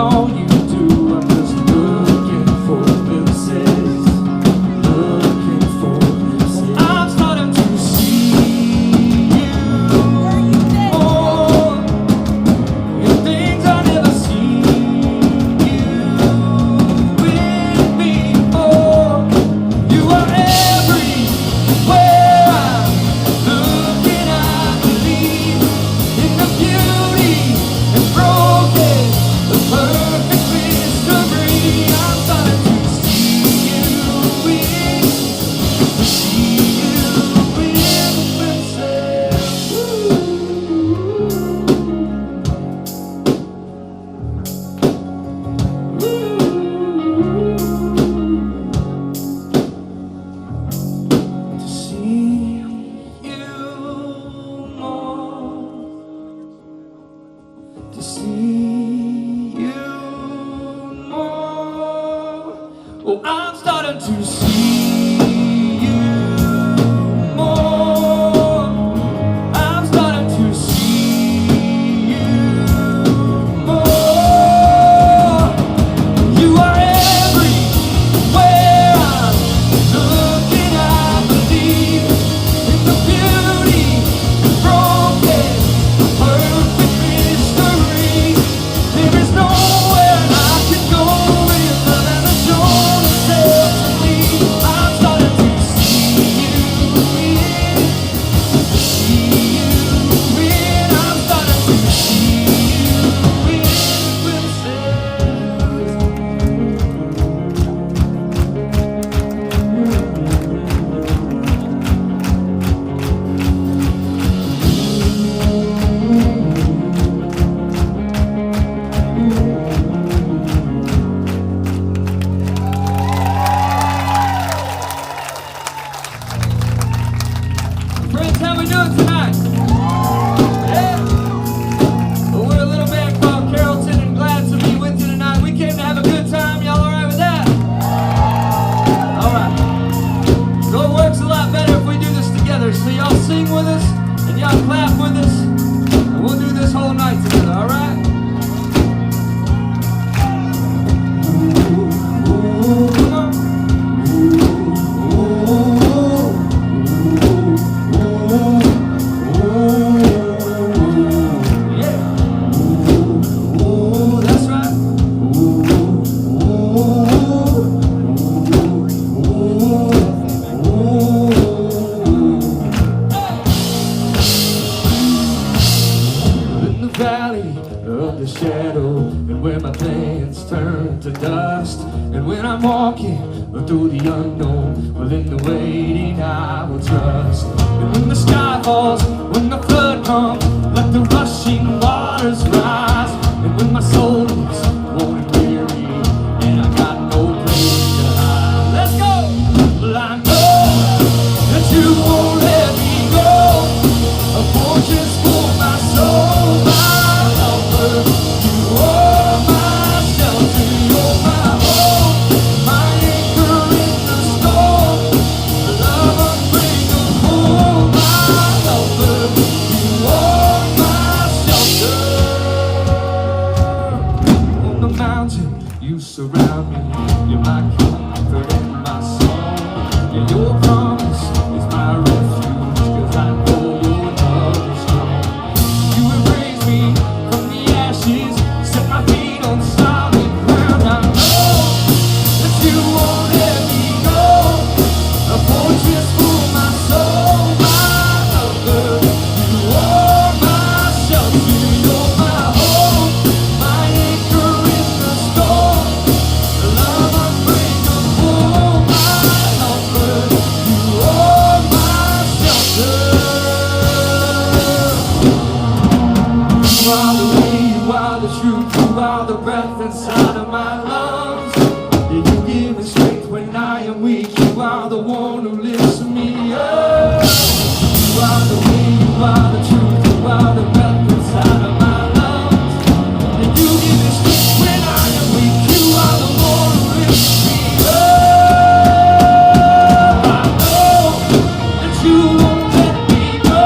all you do. I'm just looking for glimpses, looking for glimpses. I'm starting to see you more in things I never seen you with me before. You are everywhere I'm looking, I believe in the beauty and broken, the perfect mystery. I'm starting to see you in, to see you more, to see you more. Oh, I'm starting to see you more. I'm starting to see you more. You are everywhere I'm looking, I believe in the beauty, the broken, the perfect mystery. There is nowhere I can go further than the shore itself to me. I'm starting to see you in, I'm starting to see you in glimpses. Friends, how we doing tonight? Yeah. Well, we're a little band called Carrollton and glad to be with you tonight. We came to have a good time. Y'all all right with that? All right. So it works a lot better if we do this together. So y'all sing with us and y'all clap with us. And we'll do this whole night together, all right? Ooh, come on. Yeah. Ooh, that's right. In the valley of the shadow, and where my plans turn to dust, and when I'm walking through the unknown, well, in the waiting I will trust. And when the sky falls, when the flood comes, let the rushing waters rise. And when my soul is worn and weary, and I got no place to hide, let's go. Well, I know that you won't let me go. A fortress for my soul, my helper. You are my shelter, you're my hope, my anchor in the storm, the love unbreakable, my helper. You are my shelter. On the mountain, you surround me. You're my comfort and my song. Yeah, your promise is my refuge, 'cause I know your love is strong. You embrace me from the ashes, set my feet on solid ground. I know that you won't let me go. A fortress for my soul, my helper. You are my shelter, you're my hope, my anchor in the storm, the love unbreakable, my helper. You are my shelter. You are the way, you are the truth, you are the breath inside of my lungs. Yeah, you give me strength when I am weak. You are the one who lifts me up. You are the way, you are the truth, you are the breath inside of my lungs. And you give me strength when I am weak. You are the one who lifts me up. I know that you won't let me go.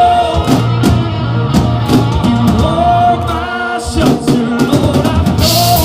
You are my shelter, Lord. I know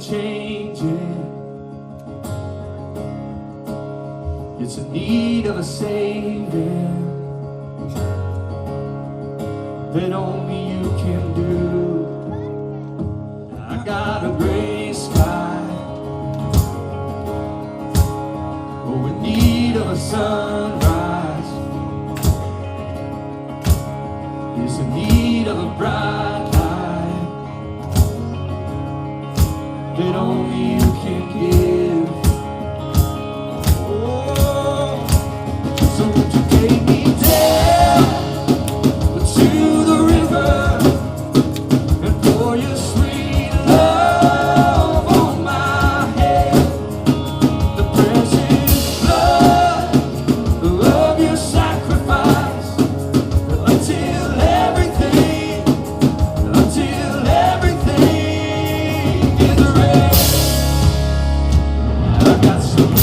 changing. It's in need of a saving that only you can do. I got a gray sky, oh, in need of a sunrise. It's in need of a bright light that only you can give. Oh, so would you take me down to the river and pour your sweet love on my head? The precious blood of your sacrifice until everything is red. I got some new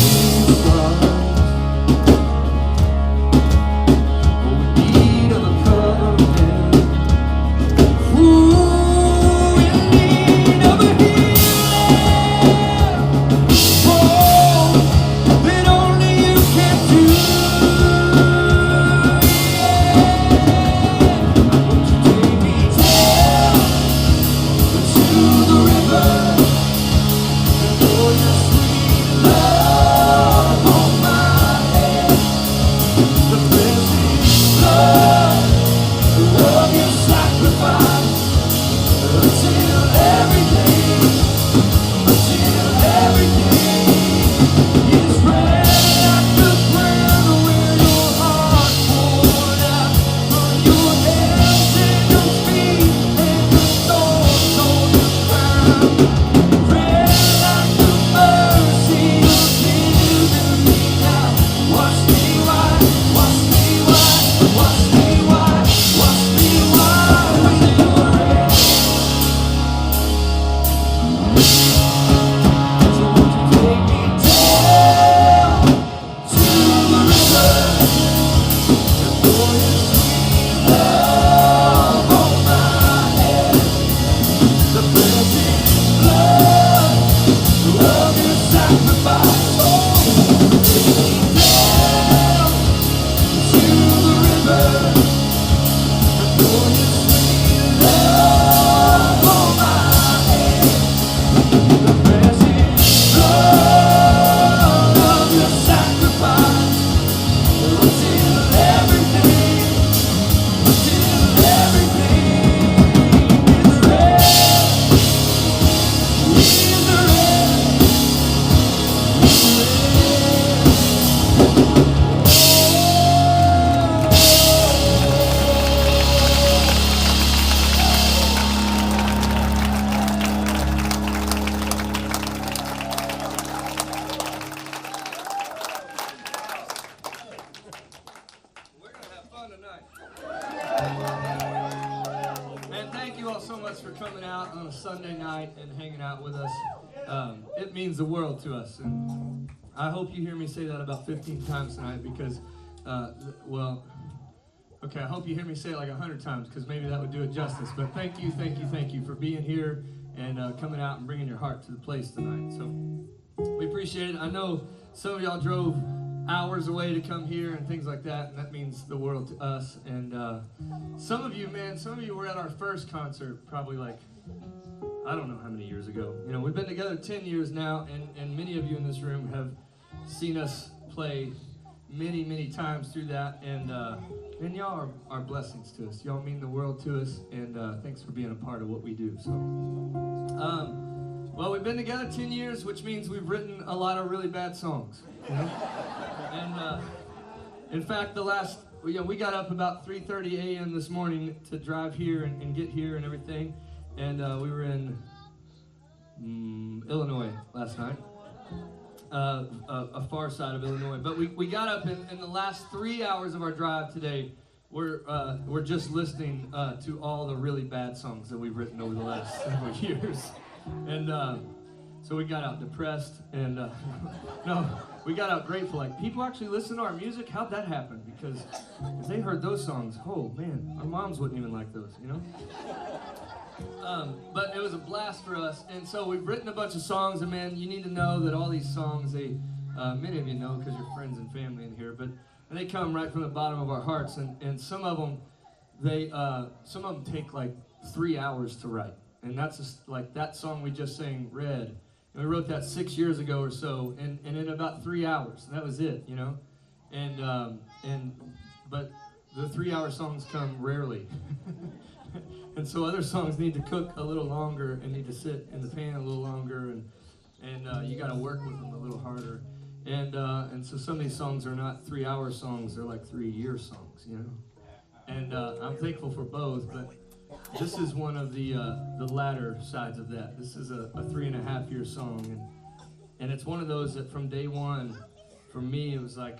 scars, oh, in need of a covenant. Ooh, in need of a healing. Oh, that only you can do. Won't you take me down to the river and pour your sweet love on my head? The precious blood of your sacrifice until everything is red like the ground where your heart poured out from your hands and your feet and the thorns on the ground. Red like the mercy you've given me now. Wash me white, wash me white, wash me white, wash me white with your red. So won't you take me down to the river and pour your sweet love on my head? The precious blood of your sacrifice. Oh, take me down to the river and pour your sweet love on my head. The precious blood of your sacrifice until everything is red. We're gonna have fun tonight. Man, thank you all so much for coming out on a Sunday night and hanging out with us. It means the world to us, and I hope you hear me say that about 15 times tonight because, well, okay, I hope you hear me say it like 100 times because maybe that would do it justice. But thank you for being here and coming out and bringing your heart to the place tonight. So we appreciate it. I know some of y'all drove hours away to come here and things like that, and that means the world to us. And some of you were at our first concert probably like, I don't know how many years ago. You know, we've been together 10 years now, and many of you in this room have seen us play many times through that, and y'all are blessings to us. Y'all mean the world to us, and thanks for being a part of what we do. So, well, we've been together 10 years, which means we've written a lot of really bad songs. You know? And in fact, we got up about 3:30 a.m. this morning to drive here and get here and everything, and we were in Illinois last night. A far side of Illinois, but we got up in the last 3 hours of our drive today. We're just listening to all the really bad songs that we've written over the last several years, and so we got out depressed, and no, we got out grateful. Like, people actually listen to our music. How'd that happen? Because if they heard those songs, oh man, our moms wouldn't even like those, you know. But it was a blast for us, and so we've written a bunch of songs, and man, you need to know that all these songs, they, many of you know because you're friends and family in here, but they come right from the bottom of our hearts, and some of them, some of them take like 3 hours to write, and that's just, like that song we just sang, Red, and we wrote that 6 years ago or so, and in about 3 hours, and that was it, you know, but the 3-hour songs come rarely. And so other songs need to cook a little longer and need to sit in the pan a little longer, and you got to work with them a little harder. And so some of these songs are not 3-hour songs; they're like 3-year songs, you know. And I'm thankful for both, but this is one of the latter sides of that. This is a 3.5-year song, and it's one of those that from day one, for me, it was like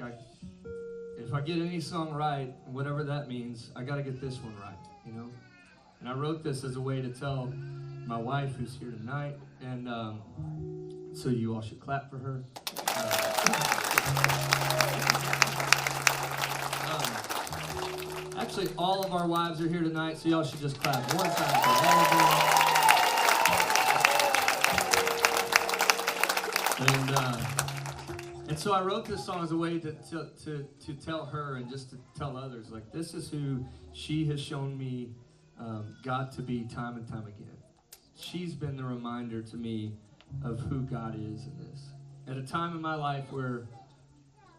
if I get any song right, whatever that means, I got to get this one right, you know. And I wrote this as a way to tell my wife, who's here tonight, and so you all should clap for her. Actually, all of our wives are here tonight, so y'all should just clap one time for all of them. And so I wrote this song as a way to tell her and just to tell others, like, this is who she has shown me God to be time and time again. She's been the reminder to me of who God is in this. At a time in my life where,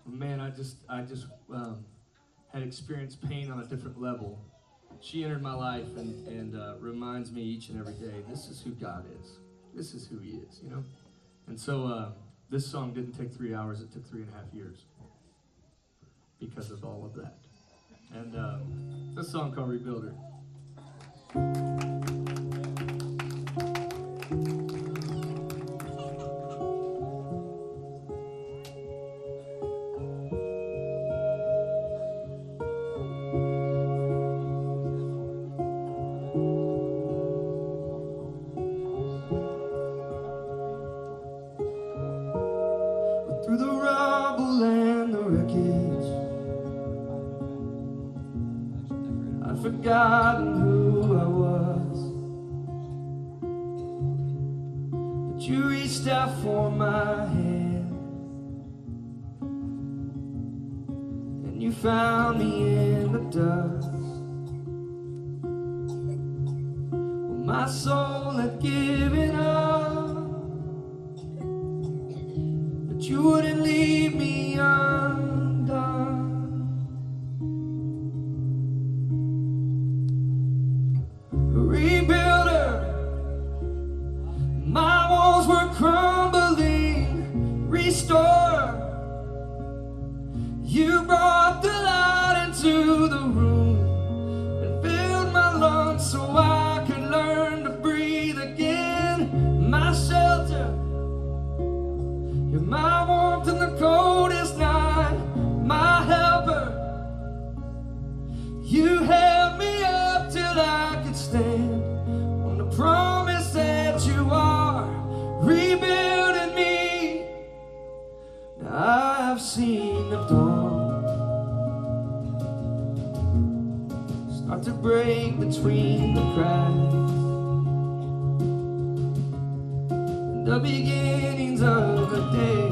man, I just had experienced pain on a different level. She entered my life and reminds me each and every day, this is who God is. This is who He is, you know? And so this song didn't take 3 hours, it took 3.5 years because of all of that. And this song called Rebuilder. Through the rubble and the wreckage, I've forgotten who I was, but you reached out for my hand, and you found me in the dust. Well, my soul had given up, you wouldn't leave me undone. Rebuilder, my walls were crumbling. Restorer, you brought the light into the room and filled my lungs so I could learn to breathe again. My shelter, you're my warmth in the coldest night, my helper. You held me up till I could stand on the promise that you are rebuilding me. Now I've seen the dawn start to break between the cracks, the beginnings of a day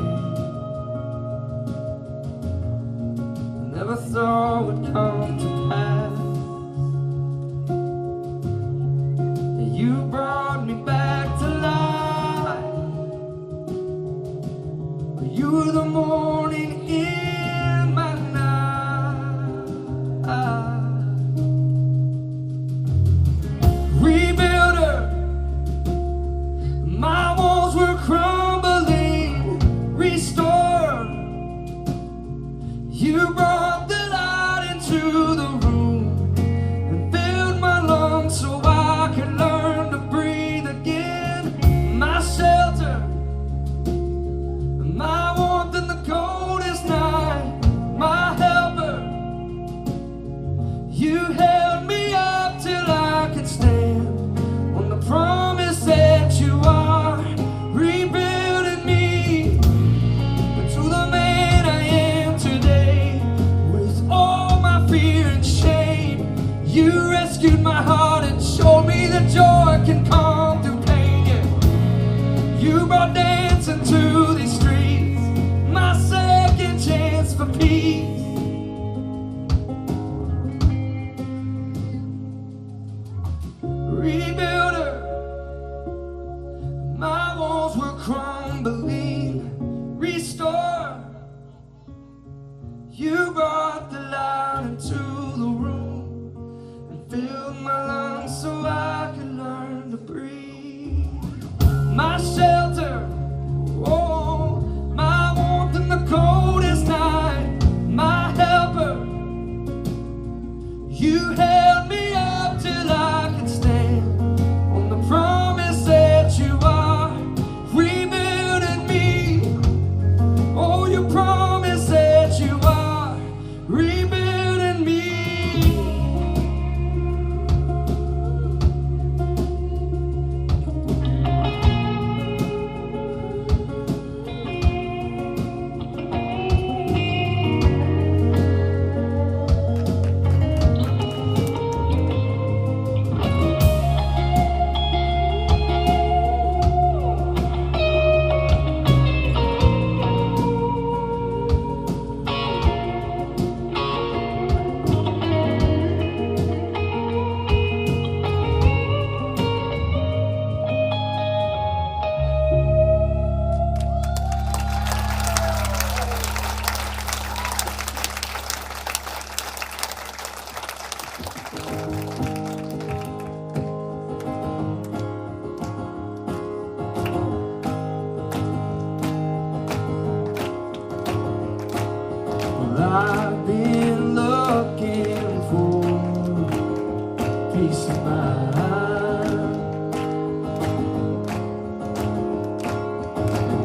I never thought would come to pass. You brought me back to life. You were the morning in my night. Rebuilder, my walls were crumbling. Restore, you brought the light into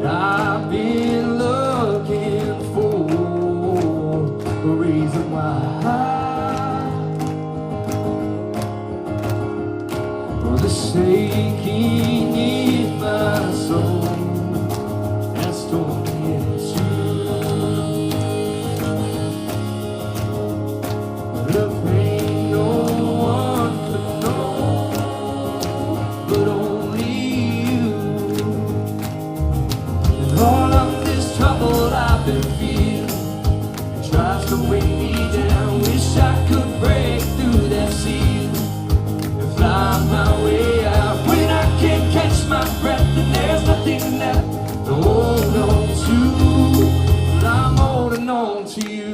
I've been looking for a reason why. For the aching in my soul has torn me in two. The pain no one could know, but only you. And all of this trouble I've been feeling, it tries to weigh me down. Wish I could break through that ceiling and fly my way out. When I can't catch my breath and there's nothing left to hold on to, but I'm holding on to you.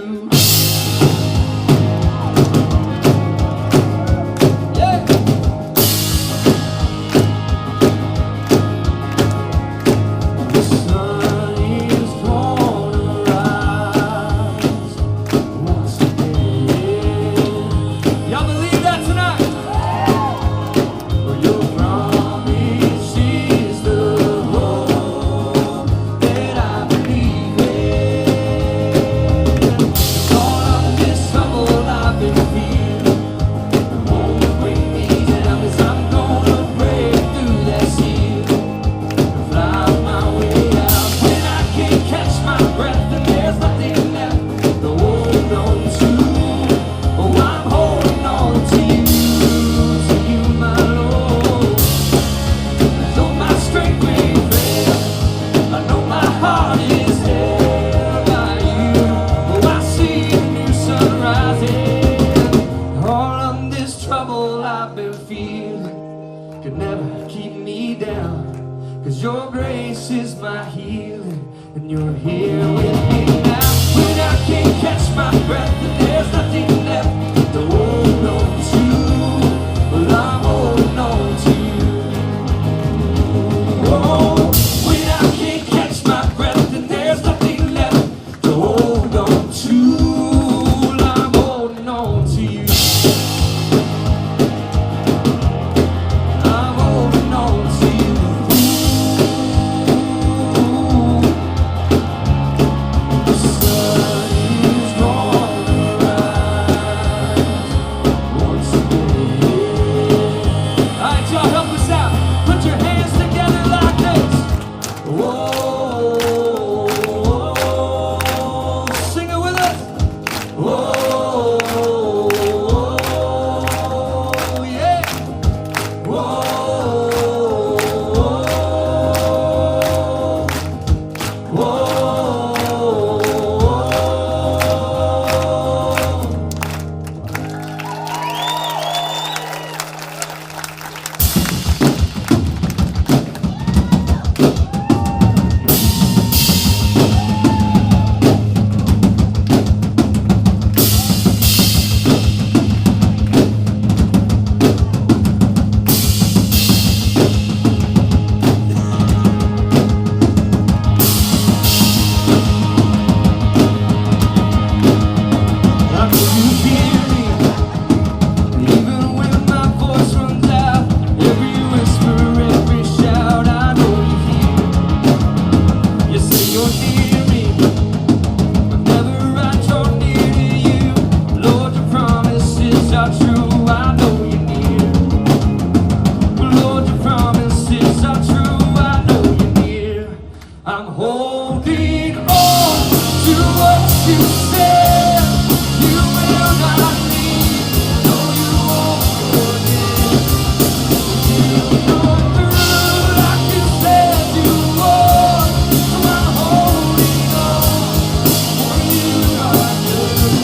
Your grace is my healing, and you're here with me now. When I can't catch my breath and there's nothing left to hold on to, well, I'm holding on to you. Oh, when I can't catch my breath and there's nothing left to hold on to, well, I'm holding on to you. I'm holding on to you. I'm holding on to what you said. You will not leave, no, you won't forget. You'll go through like you said you would. So I'm holding on, for you are good,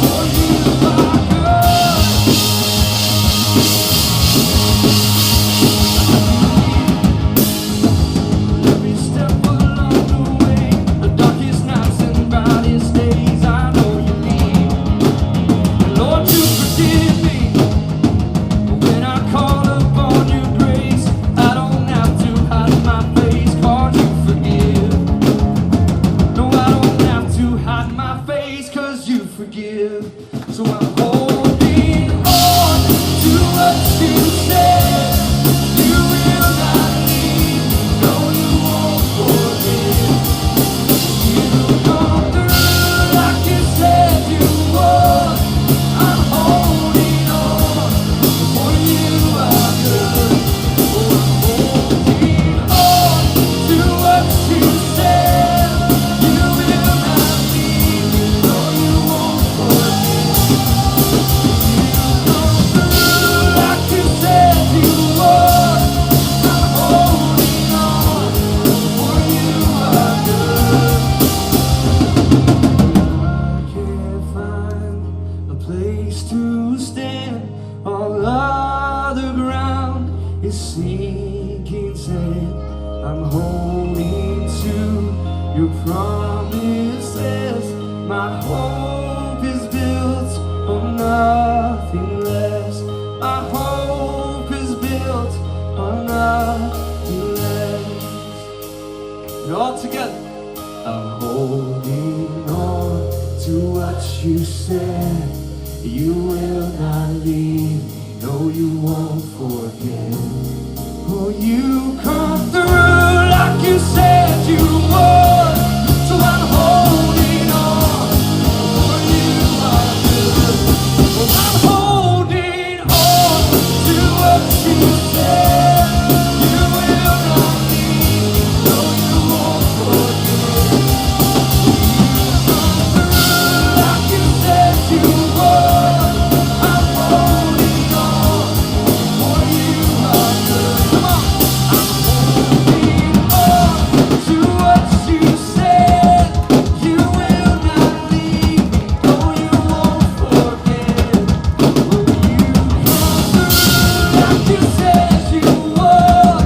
for you are good. Every step along the way, the darkest nights and brightest days, I your promises. My hope is built on nothing less. My hope is built on nothing less. And all together. I'm holding on to what you said. You will not leave me, no you won't forget. Oh, you come through like you said you would. So I'm holding on, for you are good. Oh, I'm holding on to what you said. You will not leave me, no you won't forget. Like you said you would. I'm holding on, for you are good. Come on. I'm holding on to what you said. You will not leave me, no you won't forget. Will you come through like you said you would?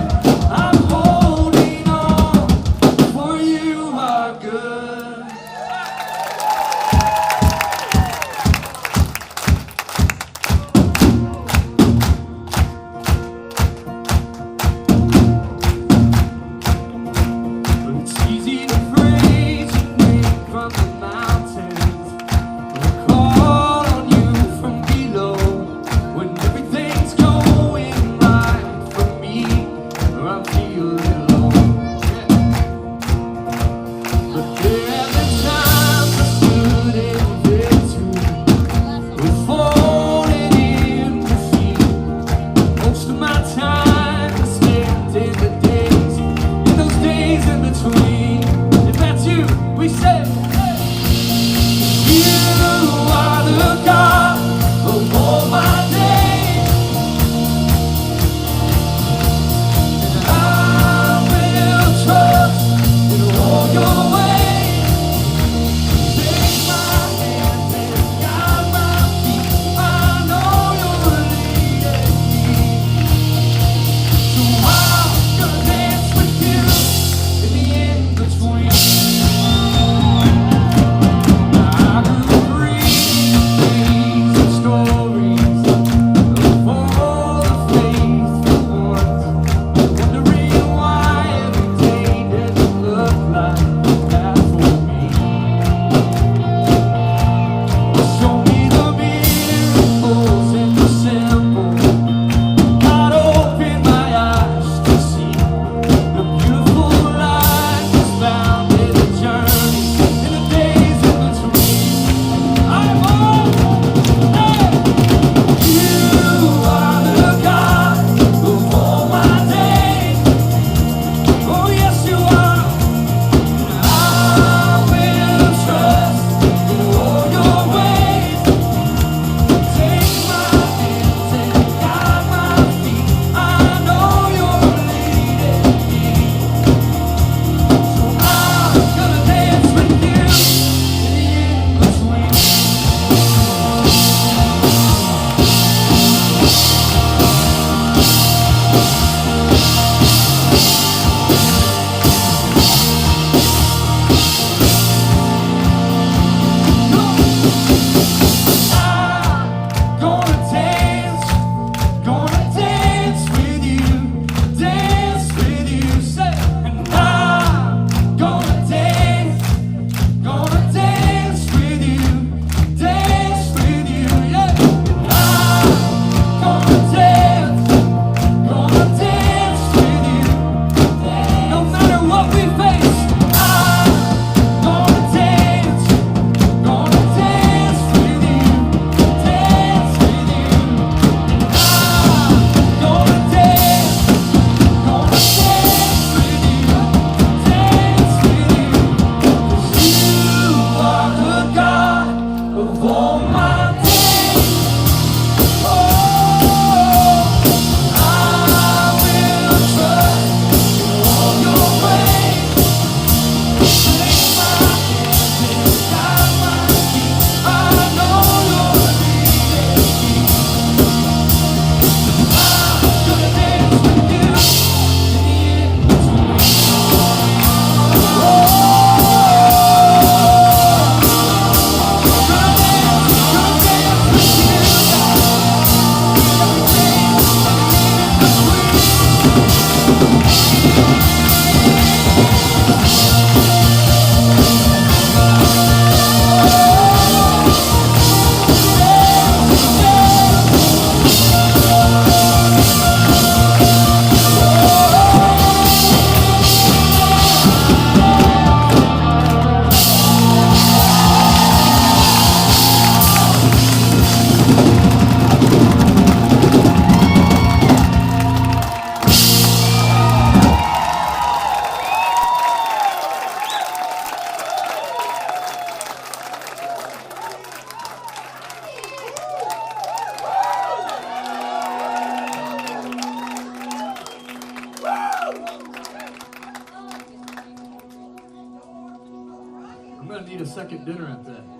I'm holding on, for you are good. It's easy to praise your name from the mountains, but I call on you from below when everything's going right for me, or I'm feeling low. But there have been times I stood in victory, was falling in defeat. Most of my time is spent in the days, in those days in between. If that's you, we say, you are the God of all my days, and I will trust in all your ways. Take my hand and guide my feet. I know you're leading me. So I'm gonna dance with you in the in-between. I could read these stories of all the faithful ones, wondering why every day doesn't look like that for me. Show me the miracles in the simple. God, open my eyes to see the beautiful life is found in I'm gonna need a second dinner at that.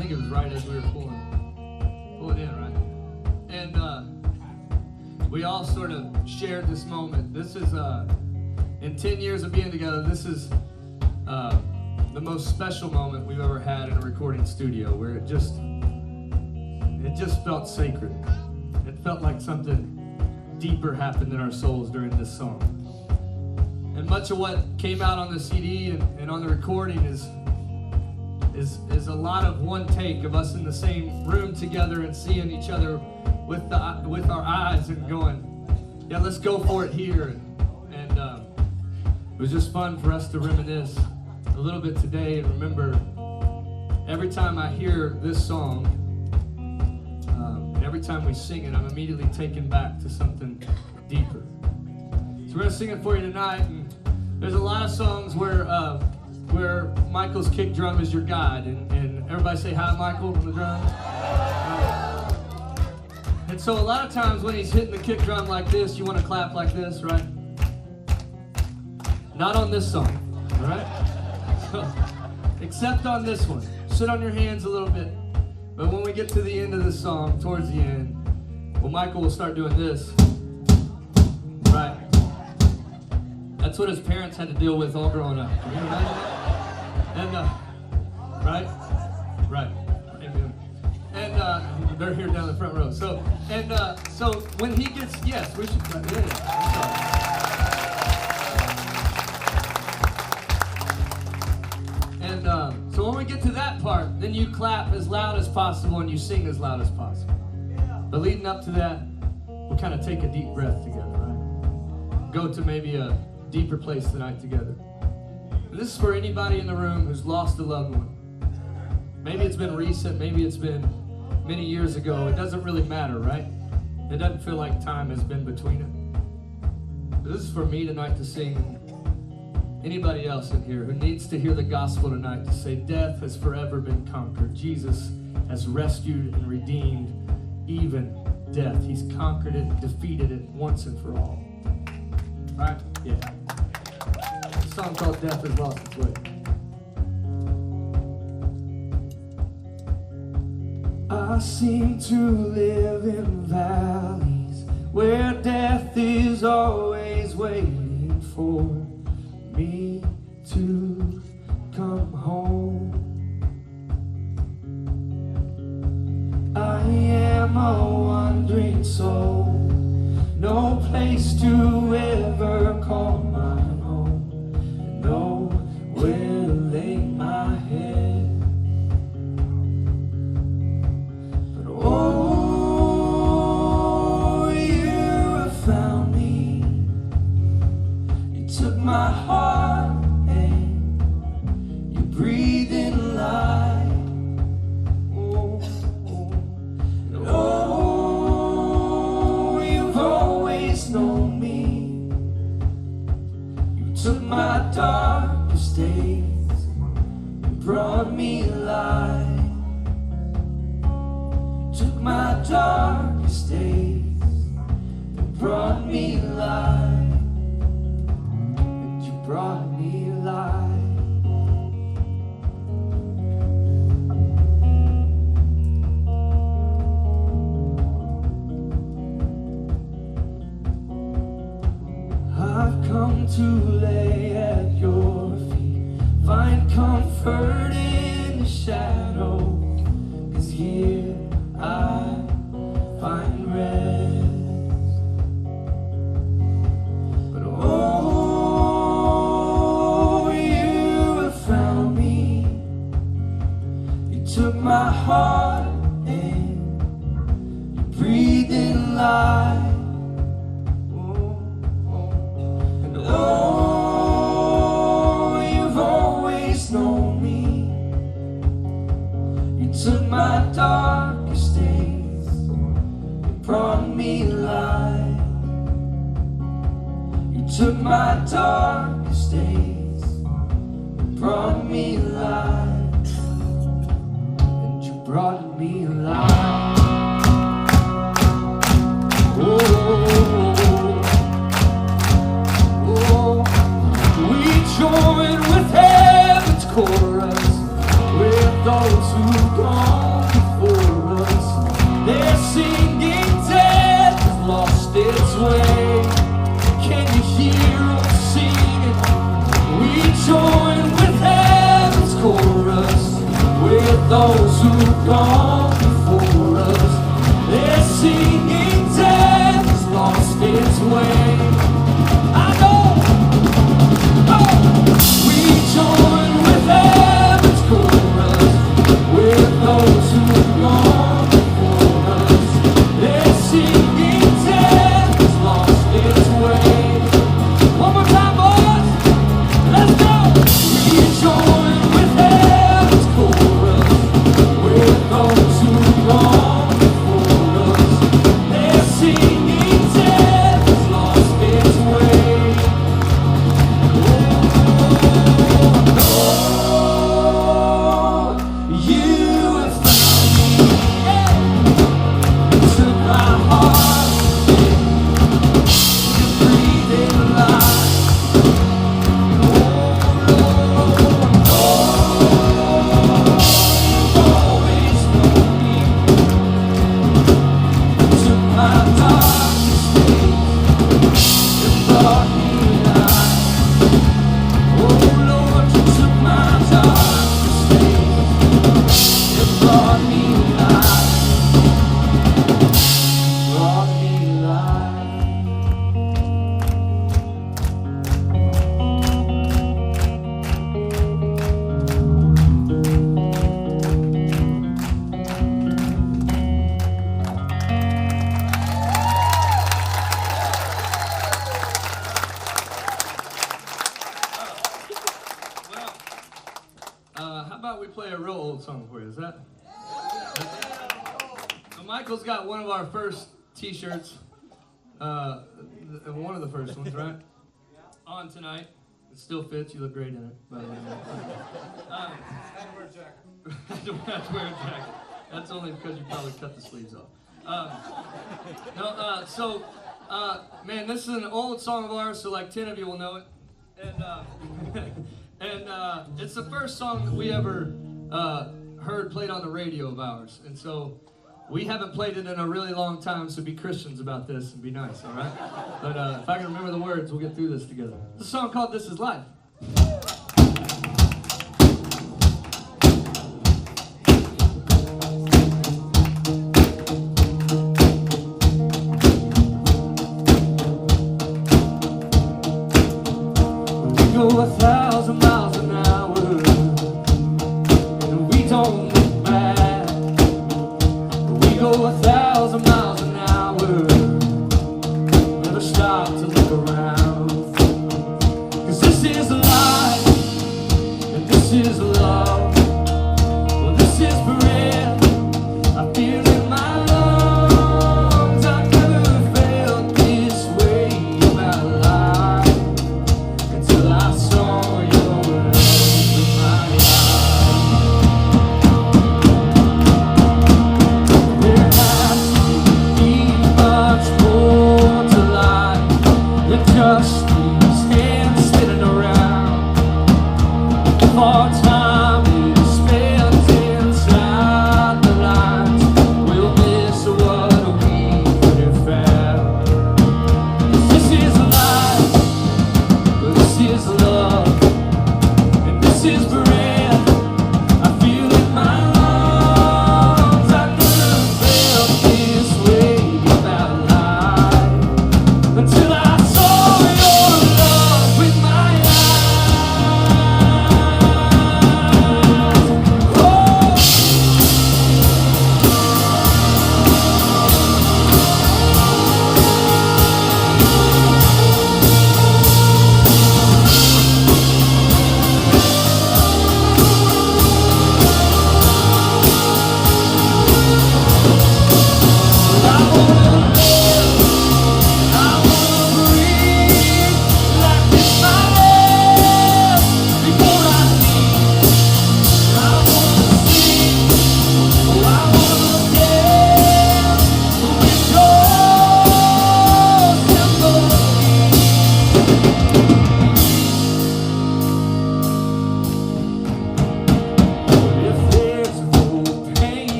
think it was right as we were pulling in, right? And we all sort of shared this moment. This is, in 10 years of being together, this is the most special moment we've ever had in a recording studio, where it just felt sacred. It felt like something deeper happened in our souls during this song. And much of what came out on the CD and on the recording is a lot of one take of us in the same room together and seeing each other with our eyes and going, yeah, let's go for it here. And it was just fun for us to reminisce a little bit today and remember every time I hear this song, every time we sing it, I'm immediately taken back to something deeper. So we're gonna sing it for you tonight, and there's a lot of songs where Michael's kick drum is your guide, and everybody say hi, Michael, on the drum. And so a lot of times when he's hitting the kick drum like this, you want to clap like this, right? Not on this song, all right? So, except on this one. Sit on your hands a little bit. But when we get to the end of the song, towards the end, well, Michael will start doing this. Right. That's what his parents had to deal with all growing up. Can you imagine that? And, right? Right. Amen. And they're here down the front row. So when he gets, yes, we should clap. Yeah. And so when we get to that part, then you clap as loud as possible and you sing as loud as possible. But leading up to that, we'll kind of take a deep breath together, right? Go to maybe a deeper place tonight together. And this is for anybody in the room who's lost a loved one. Maybe it's been recent, maybe it's been many years ago. It doesn't really matter, right? It doesn't feel like time has been between it. But this is for me tonight to sing. Anybody else in here who needs to hear the gospel tonight to say death has forever been conquered. Jesus has rescued and redeemed even death. He's conquered it, defeated it once and for all. Right? Yeah. A song called Death Has Lost Its Way. I seem to live in valleys where death is always waiting for me to come home. I am a wandering soul, no place to ever call my own, nowhere to lay my head. But oh, you have found me. You took my heart and you breathed in life. Oh, oh, and oh, you've always known me. You took my darkest days and brought me light. Took my darkest days and brought me light. And you brought me light. I've come to lay at your feet, find comfort in the shadow, 'cause here I find rest. But oh, you have found me. You took my heart and you breathed in life. And oh, you've always known me. You took my darkest days and brought me light. You took my darkest days and brought me light. And you brought me light. Oh, we join with heaven's chorus with those who gone. way. Can you hear us singing? We join with heaven's chorus, with those who've gone before us. They're singing death has lost its way. I know, oh, we join with heaven's chorus, with those who've gone before us. They're singing death has lost its way. One more time, boys, let's go. We join with heaven's chorus, with those who've gone before us. They're singing death has lost its way. Oh, Lord, you have found me. Yeah. Took my heart, you breathed in life. Oh, Lord, always known me. Took my darkest days and brought me light. Oh Lord, you took my darkest days and brought me light. Brought me light. How about we play a real old song for you? Is that? So Michael's got one of our first T-shirts, one of the first ones, right? On tonight. It still fits. You look great in it. By the way. I had to wear a jacket. That's only because you probably cut the sleeves off. Man, this is an old song of ours, so like 10 of you will know it. And it's the first song that we ever heard played on the radio of ours. And so we haven't played it in a really long time, so be Christians about this and be nice, all right? But if I can remember the words, we'll get through this together. It's a song called This Is Life. We go 1,000 miles an hour, and we don't look back. We go 1,000 miles an hour, never stop to look around. 'Cause this is life, and this is love. Well, this is breath I feel in my lungs. I've never felt this way in my life until I saw your love in my eyes.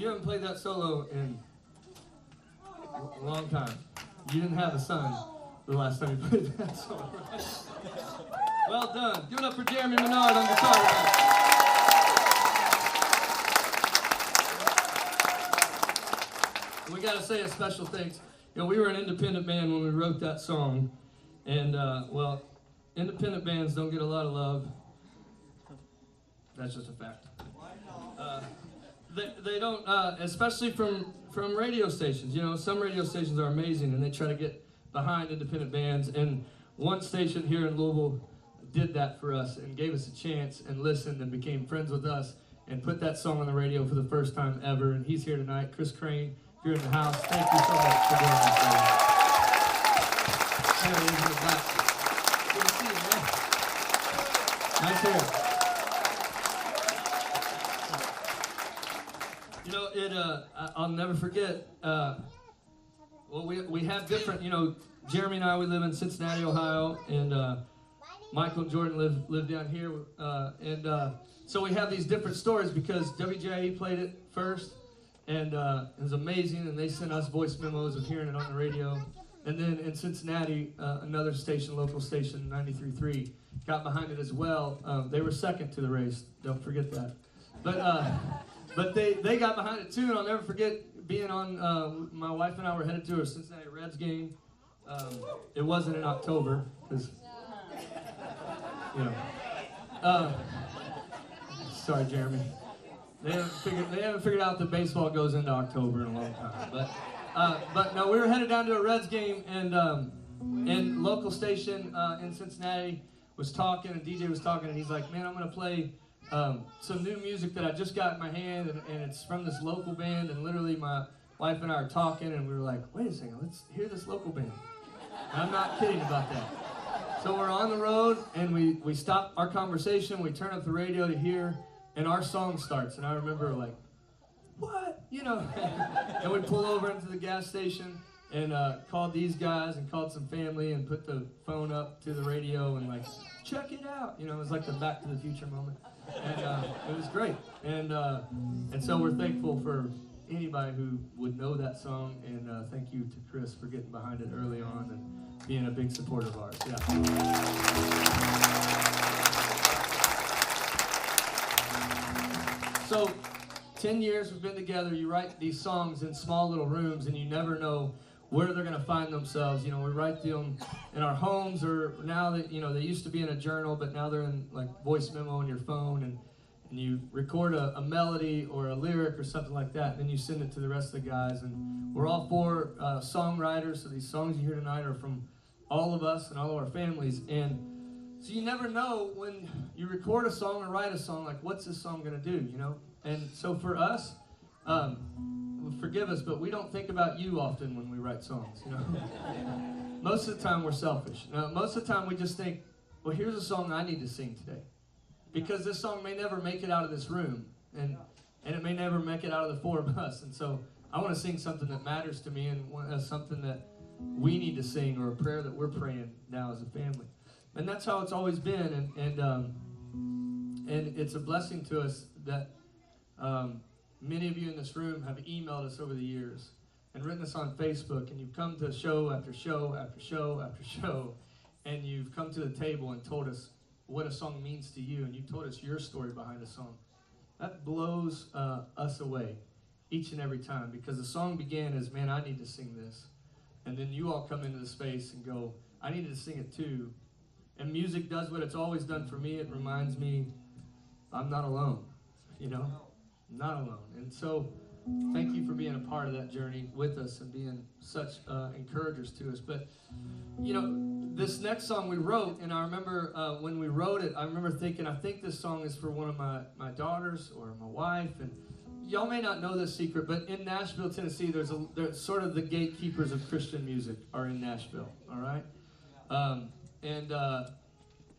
You haven't played that solo in a long time. You didn't have a son the last time you played that solo, right? Well done. Give it up for Jeremy Menard on guitar. We got to say a special thanks. You know, we were an independent band when we wrote that song, and well, independent bands don't get a lot of love. That's just a fact. They don't, especially from radio stations. You know, some radio stations are amazing, and they try to get behind independent bands. And one station here in Louisville did that for us and gave us a chance and listened and became friends with us and put that song on the radio for the first time ever. And he's here tonight, Chris Crane. If you're in the house, thank you so much for doing this. There he is in the back. Good to see you, man. Nice hair. You know, I'll never forget, well, we have different, you know, Jeremy and I, we live in Cincinnati, Ohio, and Michael and Jordan live down here, so we have these different stories because WJIE played it first, and it was amazing, and they sent us voice memos of hearing it on the radio, and then in Cincinnati, another station, local station, 93.3, got behind it as well. They were second to the race, don't forget that, but they got behind it too, and I'll never forget being on, my wife and I were headed to a Cincinnati Reds game. It wasn't in October, because, you know. Sorry, Jeremy. They haven't figured out that baseball goes into October in a long time. But no, we were headed down to a Reds game, and local station in Cincinnati was talking, and DJ was talking, and he's like, man, I'm going to play some new music that I just got in my hand, and it's from this local band, and literally my wife and I are talking, and we were like, wait a second, let's hear this local band. And I'm not kidding about that. So we're on the road, and we stop our conversation, we turn up the radio to hear, and our song starts, and I remember like, what? You know, and we pull over into the gas station, and called these guys, and called some family, and put the phone up to the radio, and like, check it out. You know, it was like the Back to the Future moment. And it was great, and so we're thankful for anybody who would know that song, and thank you to Chris for getting behind it early on and being a big supporter of ours. Yeah. So, 10 years we've been together. You write these songs in small little rooms, and you never know where they're going to find themselves. You know, we write them in our homes, or now that, you know, they used to be in a journal, but now they're in like voice memo on your phone, and you record a melody or a lyric or something like that, and then you send it to the rest of the guys. And we're all four songwriters, so these songs you hear tonight are from all of us and all of our families. And so you never know when you record a song or write a song, like, what's this song going to do, you know? And so for us, forgive us, but we don't think about you often when we write songs, you know? Most of the time we're selfish. Most of the time we just think, well, here's a song I need to sing today. Because this song may never make it out of this room, and it may never make it out of the four of us. And so I want to sing something that matters to me, and something that we need to sing, or a prayer that we're praying now as a family. And that's how it's always been, and it's a blessing to us that many of you in this room have emailed us over the years and written us on Facebook, and you've come to show after show after show after show, and you've come to the table and told us what a song means to you, and you told us your story behind a song. That blows us away each and every time, because the song began as, man, I need to sing this. And then you all come into the space and go, I needed to sing it too. And music does what it's always done for me. It reminds me I'm not alone, you know? I'm not alone. And so thank you for being a part of that journey with us and being such encouragers to us. But, you know, this next song we wrote, and I remember when we wrote it, I remember thinking, I think this song is for one of my daughters or my wife. And y'all may not know this secret, but in Nashville, Tennessee, there's sort of the gatekeepers of Christian music are in Nashville, all right?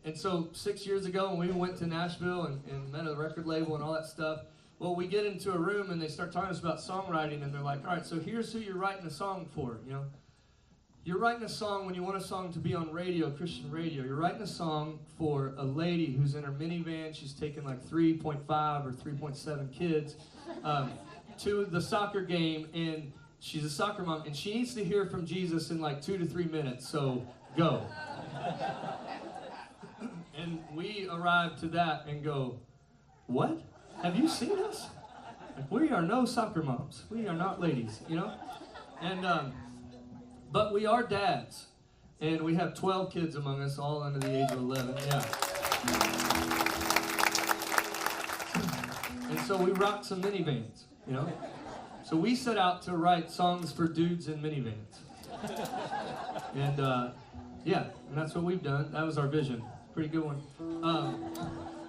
And so 6 years ago, when we went to Nashville and met a record label and all that stuff, well, we get into a room and they start talking to us about songwriting, and they're like, all right, so here's who you're writing a song for, you know? You're writing a song when you want a song to be on radio, Christian radio. You're writing a song for a lady who's in her minivan. She's taking like 3.5 or 3.7 kids. to the soccer game, and she's a soccer mom, and she needs to hear from Jesus in like 2 to 3 minutes, so go. And we arrive to that and go, what? Have you seen us? Like, we are no soccer moms. We are not ladies, you know? And, but we are dads. And we have 12 kids among us, all under the age of 11, yeah. And so we rock some minivans, you know? So we set out to write songs for dudes in minivans. And, yeah, and that's what we've done. That was our vision. Pretty good one.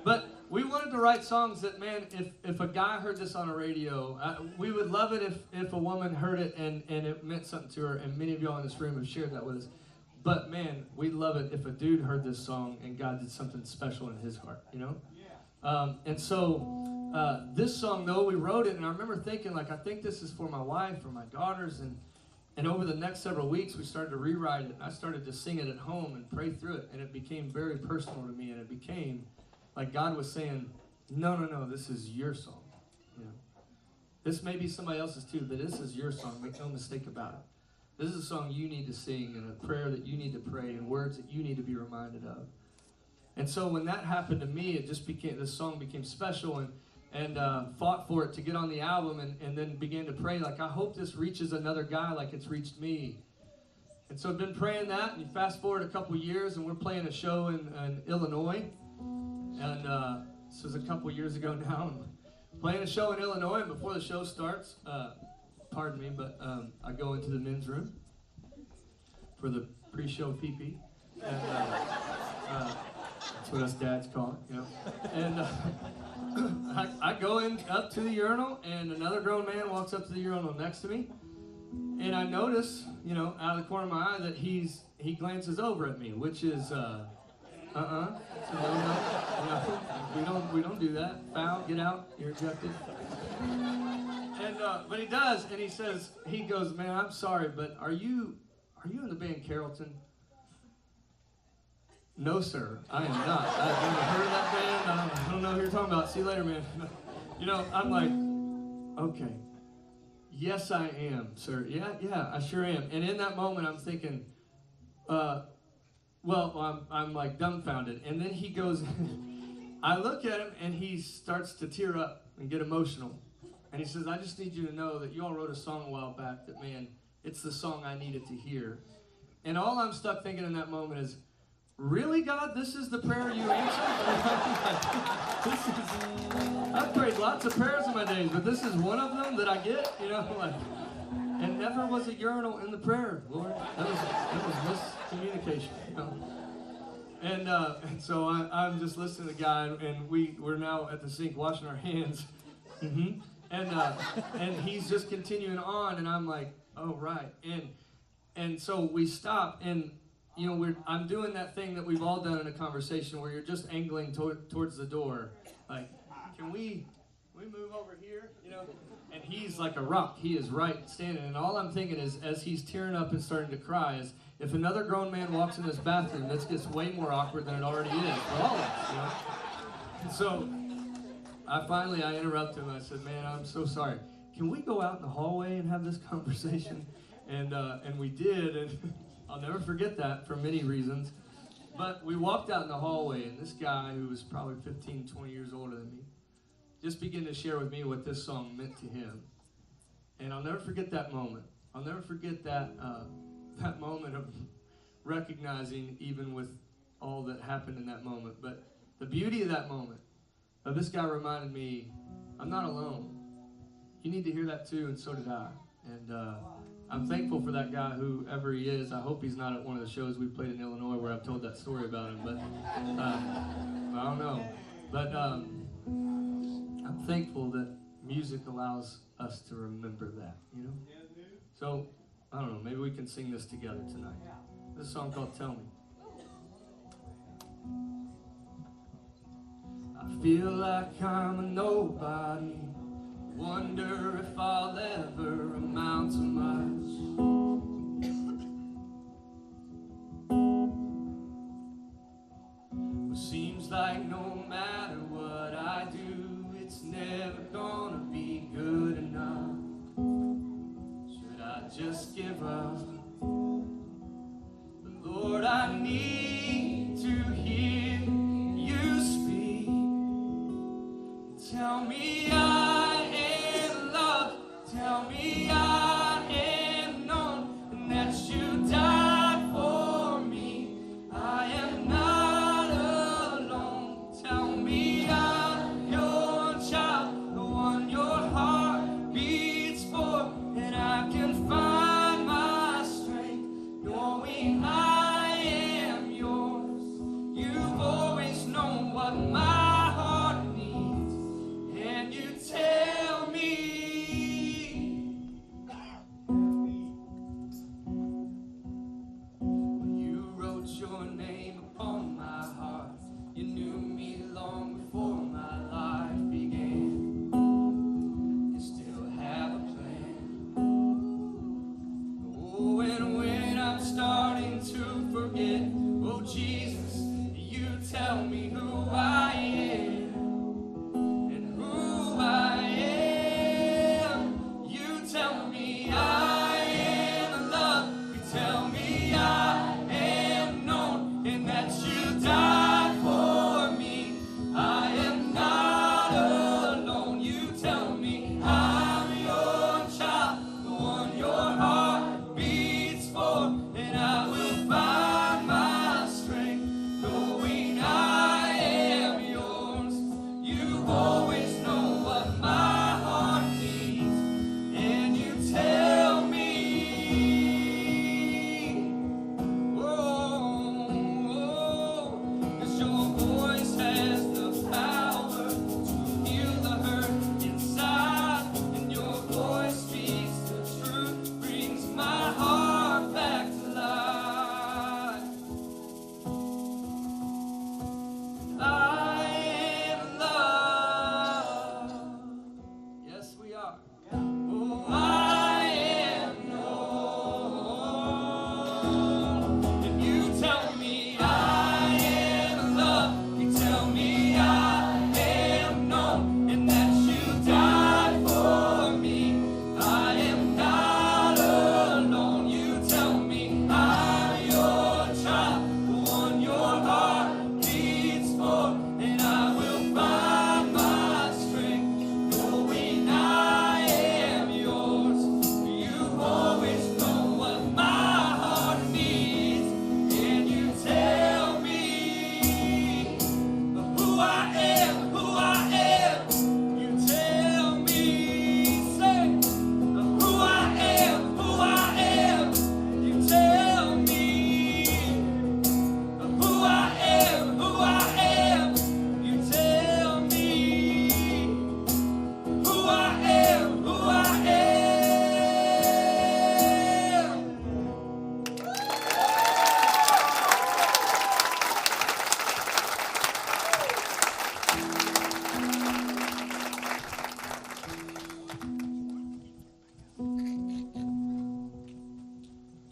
But we wanted to write songs that, man, if a guy heard this on a radio, we would love it if a woman heard it and it meant something to her, and many of y'all in this room have shared that with us. But, man, we'd love it if a dude heard this song and God did something special in his heart, you know? And so this song, though, we wrote it, and I remember thinking, like, I think this is for my wife or my daughters, and over the next several weeks, we started to rewrite it, and I started to sing it at home and pray through it, and it became very personal to me, and it became like God was saying, no, this is your song. You know, this may be somebody else's too, but this is your song. Make no mistake about it. This is a song you need to sing, and a prayer that you need to pray, and words that you need to be reminded of. And so when that happened to me, it just became, this song became special, and fought for it to get on the album, and then began to pray, like, I hope this reaches another guy like it's reached me. And so I've been praying that, and you fast forward a couple years, and we're playing a show in Illinois. And this was a couple years ago now. I'm playing a show in Illinois, and before the show starts, pardon me, but I go into the men's room for the pre-show pee-pee. And that's what us dads call it, you know. And I go in up to the urinal, and another grown man walks up to the urinal next to me. And I notice, you know, out of the corner of my eye that he glances over at me, which is, So no, we don't do that. Foul, get out, you're ejected. And but he does, and he goes, man, I'm sorry, but are you in the band Carrollton? No, sir, I am not. I've never heard of that band. I don't know who you're talking about. See you later, man. You know, I'm like, okay, yes, I am, sir. Yeah, I sure am. And in that moment, I'm thinking, well, I'm like dumbfounded. And then he goes, I look at him, and he starts to tear up and get emotional. And he says, I just need you to know that you all wrote a song a while back that, man, it's the song I needed to hear. And all I'm stuck thinking in that moment is, really, God, this is the prayer you answered? I've prayed lots of prayers in my days, but this is one of them that I get, you know, like, and never was a urinal in the prayer, Lord. That was miscommunication, you know. And so I'm just listening to the guy, and we're now at the sink washing our hands. Mm-hmm. And he's just continuing on, and I'm like, oh, right. And so we stop, and you know, I'm doing that thing that we've all done in a conversation where you're just angling towards the door. Like, can we move over here? You know? And he's like a rock. He is right standing. And all I'm thinking is, as he's tearing up and starting to cry, is if another grown man walks in this bathroom, this gets way more awkward than it already is for all of us, you know? And so I interrupted him. I said, man, I'm so sorry. Can we go out in the hallway and have this conversation? And we did, and I'll never forget that for many reasons. But we walked out in the hallway, and this guy, who was probably 15, 20 years older than me, just began to share with me what this song meant to him. And I'll never forget that moment. I'll never forget that moment of recognizing, even with all that happened in that moment. But the beauty of that moment, of this guy reminded me, I'm not alone. You need to hear that too, and so did I. And I'm thankful for that guy, whoever he is. I hope he's not at one of the shows we played in Illinois where I've told that story about him, but I don't know. But I'm thankful that music allows us to remember that, you know? So, I don't know, maybe we can sing this together tonight. This is a song called Tell Me. I feel like I'm a nobody. Wonder if I'll ever amount to much. Well, seems like no matter what I do, it's never gonna be good enough. need to hear you speak. Tell me I am loved. Tell me I am known, and that you died for me. I am not alone. Tell me I'm your child, the one your heart beats for, and I can find my strength knowing I am yours. You've always known what my heart needs, and you tell me. When you wrote your name upon my heart, you knew me long before my life began. You still have a plan. Oh, and when I'm starting to forget, oh Jesus, you tell me who I am and who I am. You tell me I am loved. You tell me I am known, and that you died for me. I am not alone. You tell me I'm your child, the one your heart beats for, and I will find my strength knowing I am yours. You always know what my heart needs, and you tell me. Oh, 'cause your voice has the power to heal the hurt inside, and your voice speaks the truth, brings my heart back to life. I am loved. Yes, we are. Oh, I am known. And you tell me I am loved. You tell me I am known, and that you died for me. I am not alone. You tell me I'm your child, the one your heart beats for, and I will find my strength knowing I am yours. You always know what my heart needs, and you tell me who I am, who I am. You tell me, say who I am, who I am. You tell me who I am, who I am. You tell me who I am, who I am.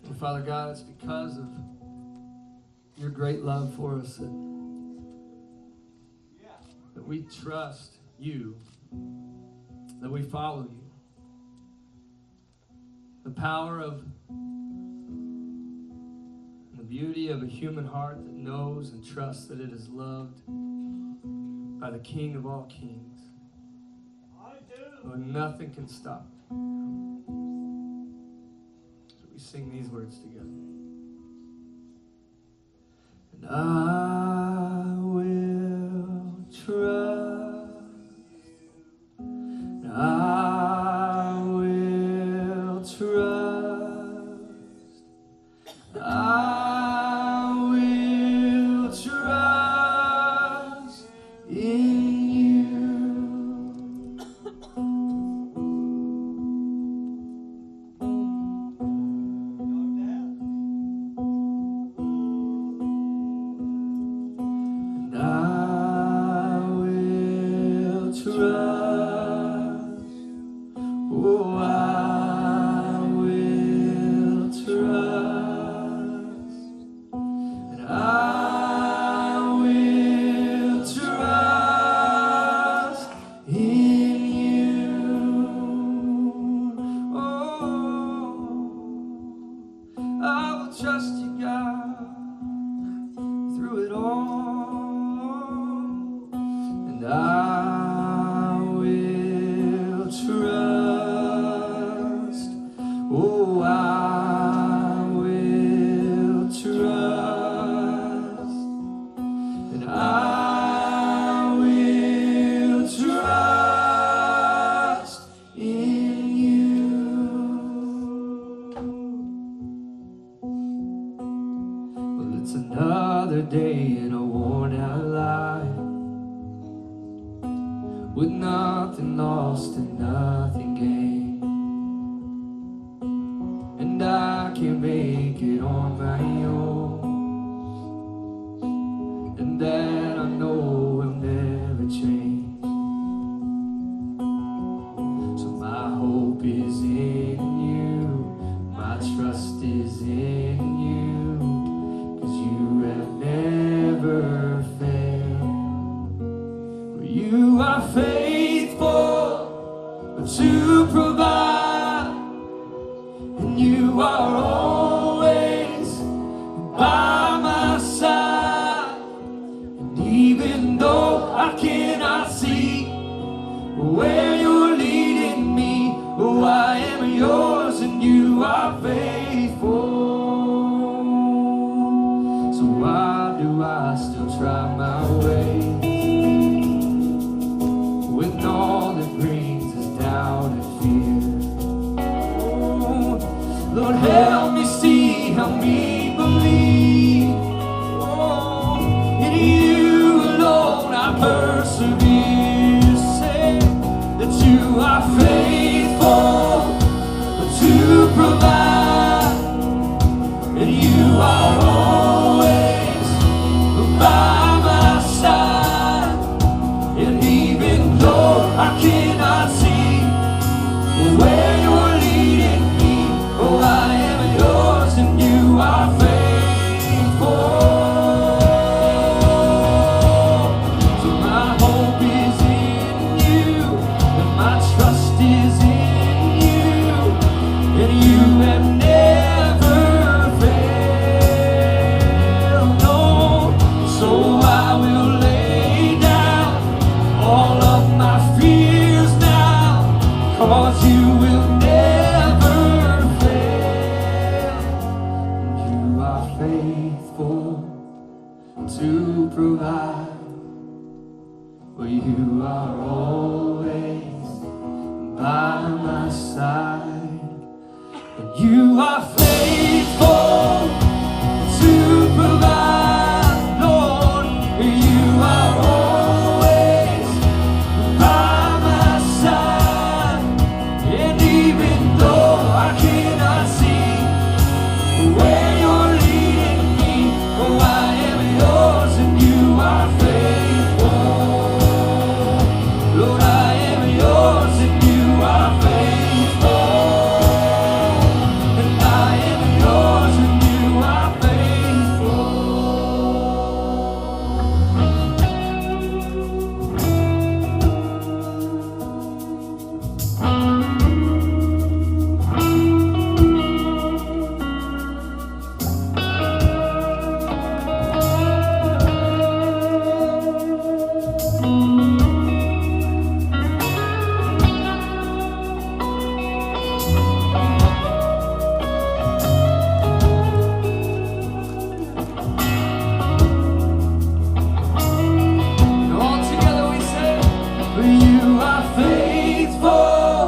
And Father God, it's because of your great love for us that we trust you, that we follow you. The power of the beauty of a human heart that knows and trusts that it is loved by the King of all kings. Lord, nothing can stop it. So we sing these words together. And I will trust. And I will trust. I will trust in you. And I will trust. Oh, I will trust. And I will trust in you. Oh, I will trust you, God. day in a worn out life, with nothing lost and nothing gained, and I can't make it on my own, and that I know will never change. So my hope is in you, my trust is in you, 'cause you have never failed. You are faithful to provide, and you are always by my side. And even though I cannot see where you're leading me, oh, I am yours and you are faithful. So why do I still try my way when all that brings is doubt and fear? Oh, Lord, help me see, help me believe. Oh, in you alone I persevere. Say that you are faithful to provide, and you are always by my side. And even though I cannot see where you're leading me, oh, I am yours and you are faithful. So my hope is in you, and my trust is in you, and you have never failed, no. So I will lay down all of my fears now, 'cause you will never fail. You are faithful to provide, for you are always by my side. And you are faithful to provide, Lord. You are always by my side. And even though I cannot see where you're leading me, oh, I am yours and you are faithful. Lord, I am yours and you are faithful. And I am yours and you are faithful. And all together we say, for you are faithful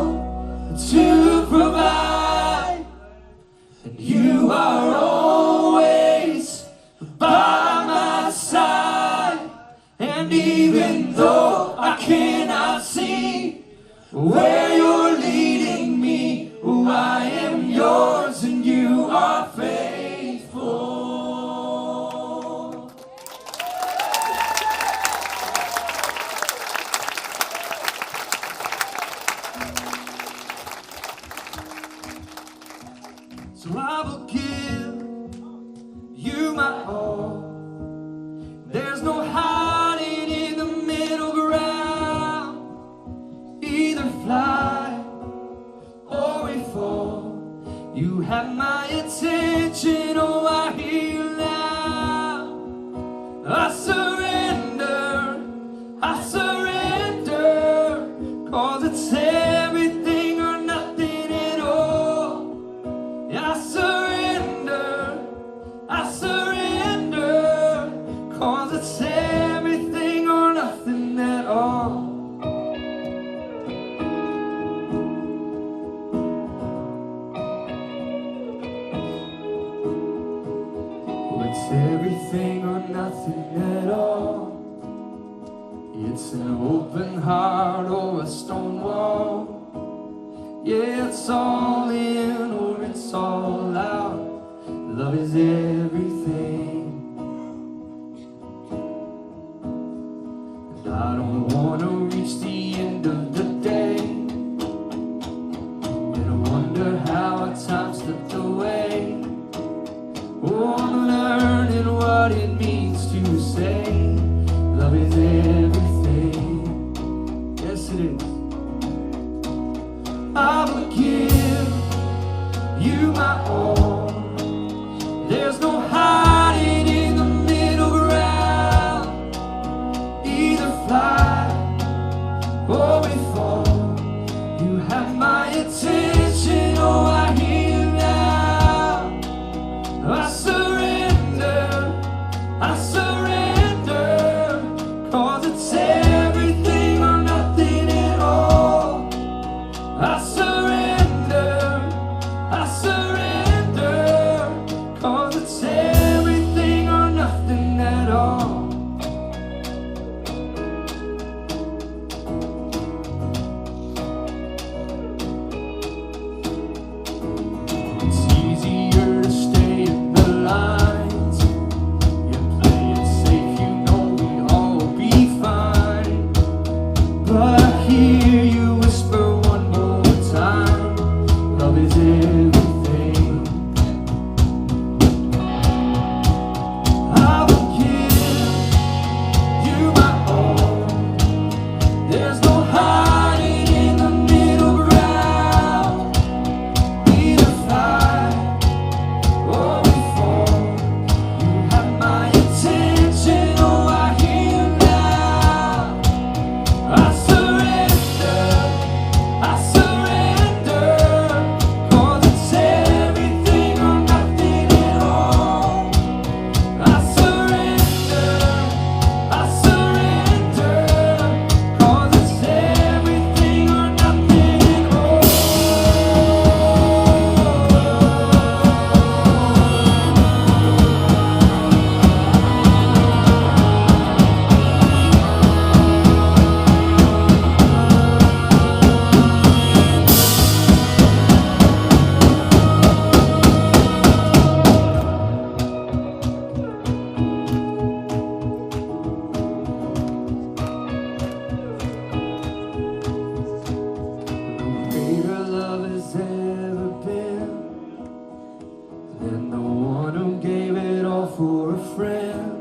to provide, and you are always by my side. And even though I cannot see where you're leading me, oh, I am yours and you are faithful. So I will give you my all. There's no hiding in the middle ground. Either fly or we fall. You have my attention, oh, I hear you now. I surrender, 'cause it's everything or nothing at all. I surrender, 'cause it's everything or nothing at all. It's an open heart or a stone wall. Yeah, it's all in or it's all out. Love is everything. And I don't wanna reach the end of the day and I wonder how our time slipped away. Oh, I'm learning what it means to say love is everything. Yes, it is. I will give you my all. There's no hiding in the middle ground. Either fly or we fall. You have my attention, oh I hear you now. I surrender, I surrender, 'cause it's everything or nothing at all. I surrender, I surrender, 'cause it's everything or nothing at all. It's easier to stay in the lines. You play it safe, you know we'll all be fine. But I hear you whisper one more time, love is everything. I will give you my all. There's no hiding in the middle ground. Either fly or we fall. You have my attention, oh I hear you now. I surrender, 'cause it's everything or nothing at all. I surrender, 'cause it's everything or nothing at all. No greater love has ever been than the one who gave it all for a friend.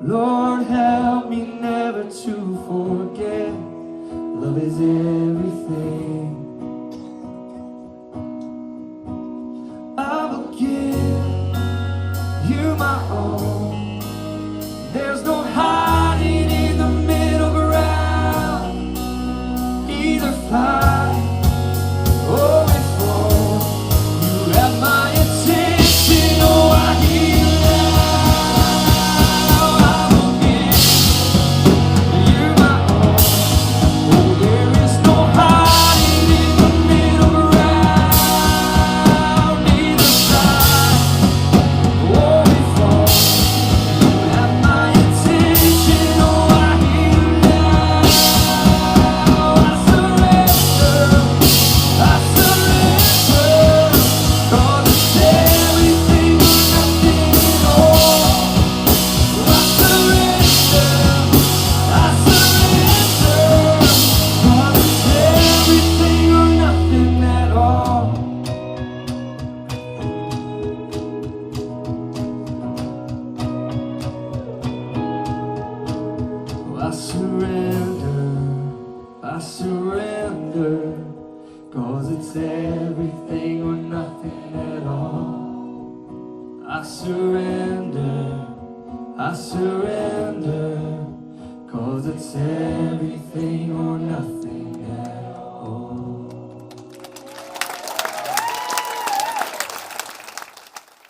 Lord, help me never to forget love is everything. I will give you my all. There's no hiding in the middle ground. Either fly or we fall. You have my attention, oh I hear you now. I will give you my all. Oh, there is no hiding in the middle ground. Either fly or we fall. You have my attention, oh I hear you now. I surrender, 'cause it's everything or nothing at all. I surrender, 'cause it's everything or nothing at all. I surrender, 'cause it's everything or nothing at all. I surrender, 'cause it's everything or nothing at all.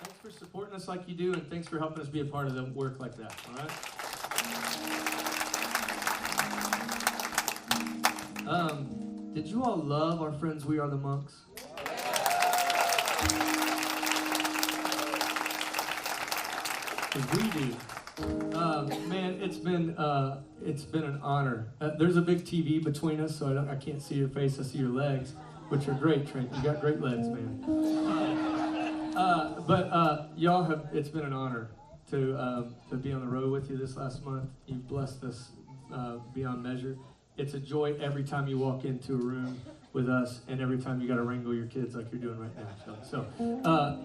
Thanks for supporting us like you do, and thanks for helping us be a part of the work like that, all right? Did you all love our friends We Are the Monks? Because we do. Man, it's been an honor. There's a big TV between us, so I can't see your face. I see your legs, which are great, Trent. You got great legs, man. But y'all have. It's been an honor to be on the road with you this last month. You've blessed us beyond measure. It's a joy every time you walk into a room with us, and every time you got to wrangle your kids like you're doing right now. So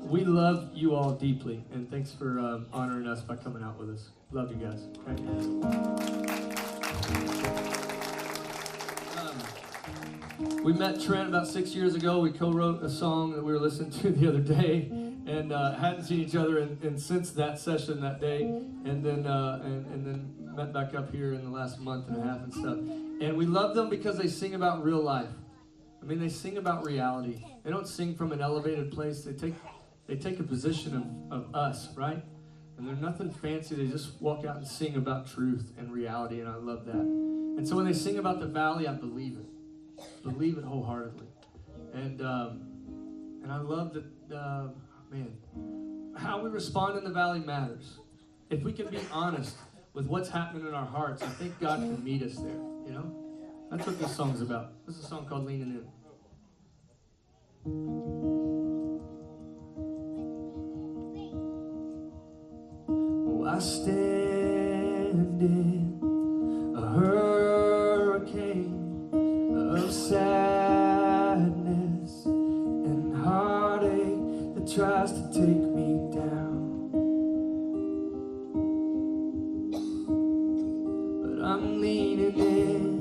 we love you all deeply, and thanks for honoring us by coming out with us. Love you guys. Okay. We met Trent about 6 years ago. We co-wrote a song that we were listening to the other day, and hadn't seen each other in since that session that day, and then met back up here in the last month and a half and stuff. And we love them because they sing about real life. I mean, they sing about reality. They don't sing from an elevated place. They take a position of us, right? And they're nothing fancy. They just walk out and sing about truth and reality, and I love that. And so when they sing about the valley, I believe it. Believe it wholeheartedly. And I love that, man, how we respond in the valley matters. If we can be honest with what's happening in our hearts, I think God can meet us there, you know? That's what this song's about. This is a song called Leaning In. Oh, I stand in a hurricane of sadness and heartache that tries to take me down. But I'm leaning in.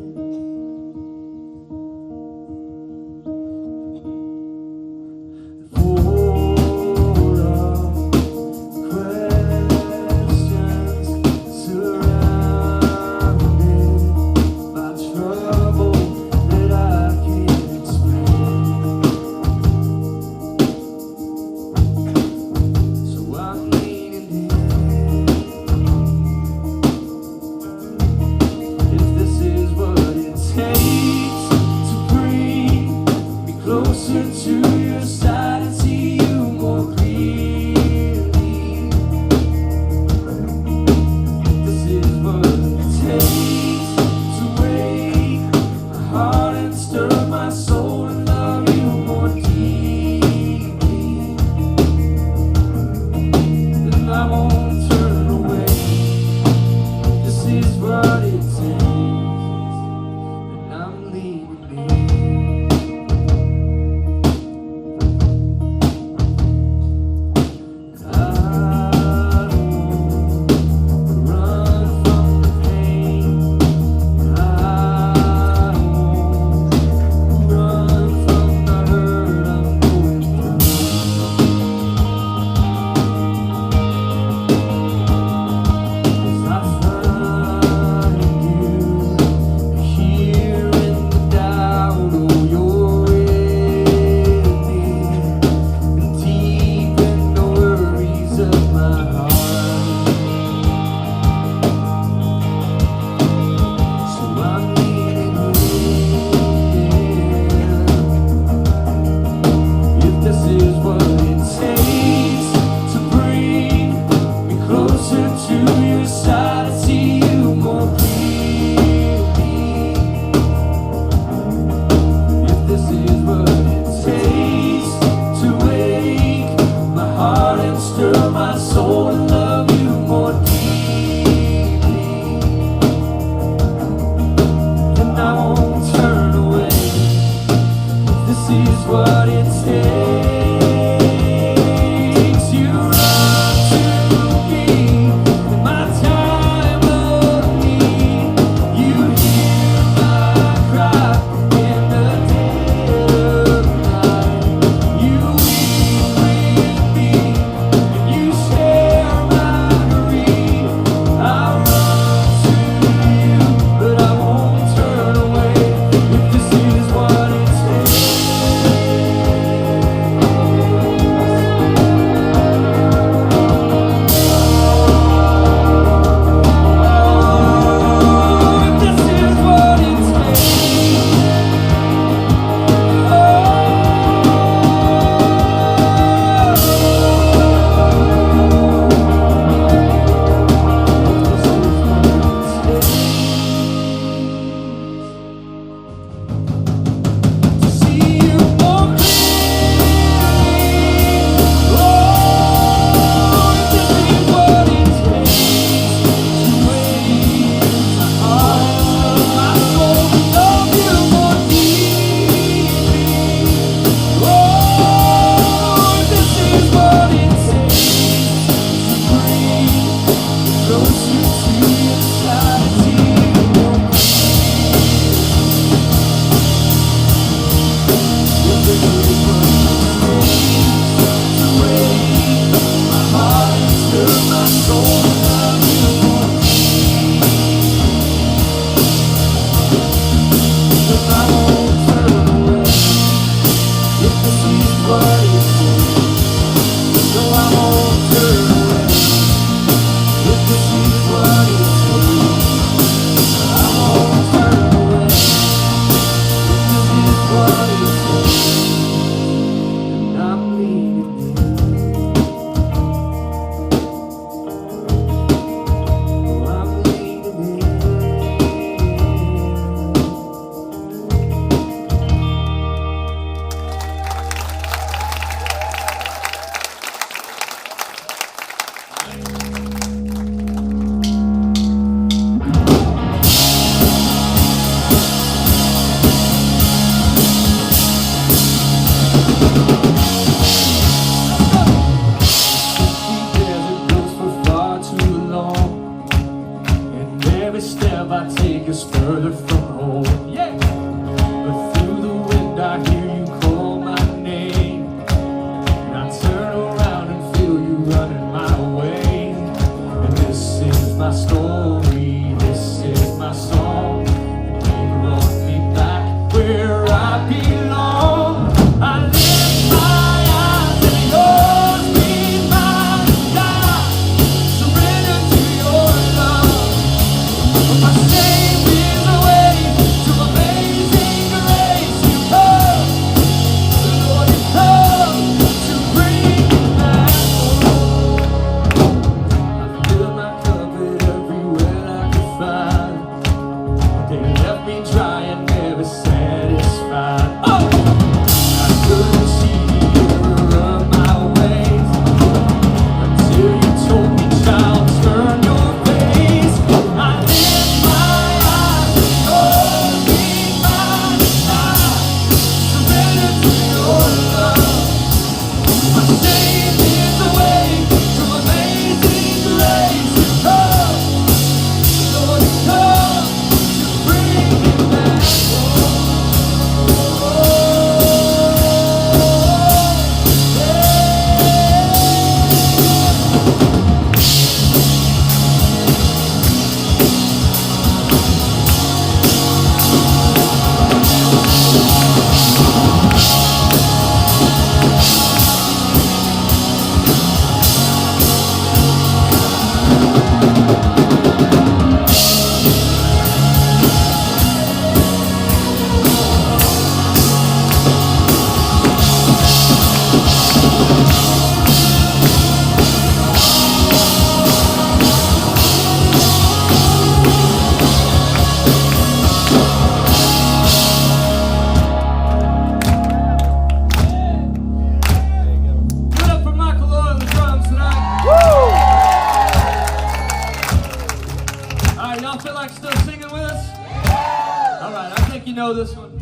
This one.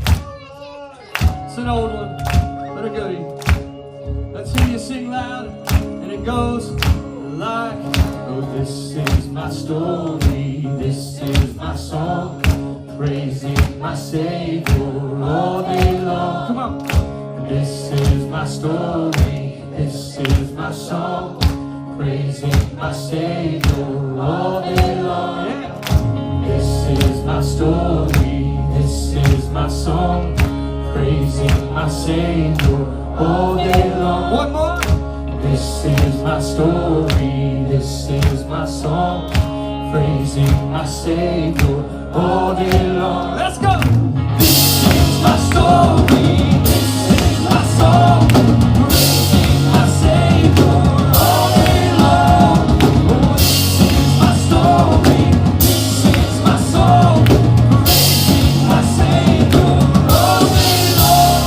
It's an old one, but a goodie. Let's hear you sing loud, and it goes like, oh, this is my story, this is my song, praising my Savior all day long. Come on. This is my story, this is my song, praising my Savior all day long. Yeah. This is my story, this is my song, praising my Savior all day long. One more. This is my story, this is my song, praising my Savior all day long. Let's go. This is my story, this is my song, praising my Savior all day long. Oh, this is my story, this is my song, praising my Savior all day long.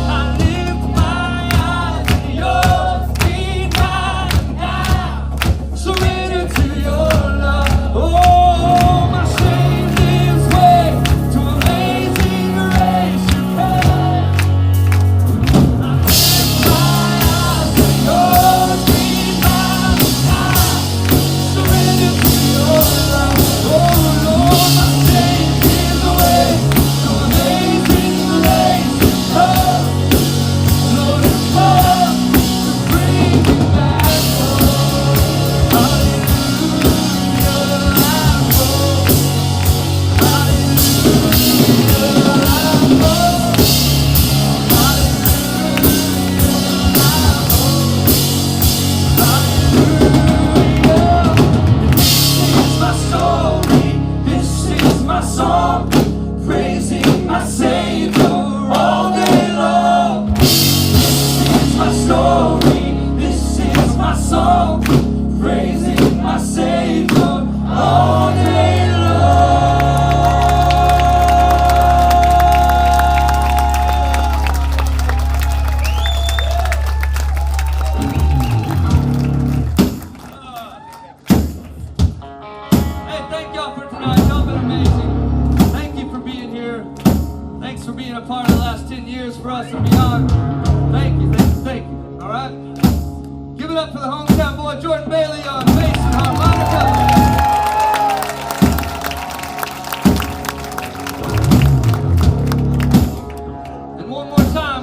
I lift my eyes to your feet right now, surrender to your love. Oh, my shame gives way to amazing grace. You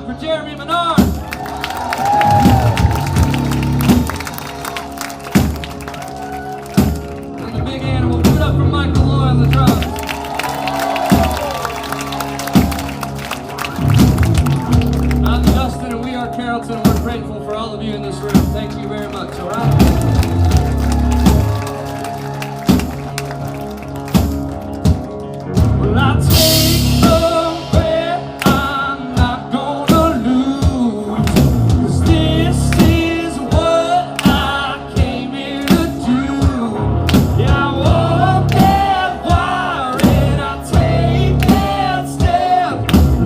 time for Jeremy Menard. And the big animal, give it up for Michael Loy on the drums. I'm Justin and we are Carrollton and we're grateful for all of you in this room. Thank you very much, all right? Well, I take the breath I'm not gonna lose, 'cause this is what I came here to do. Yeah, I walk that wire and I take that step.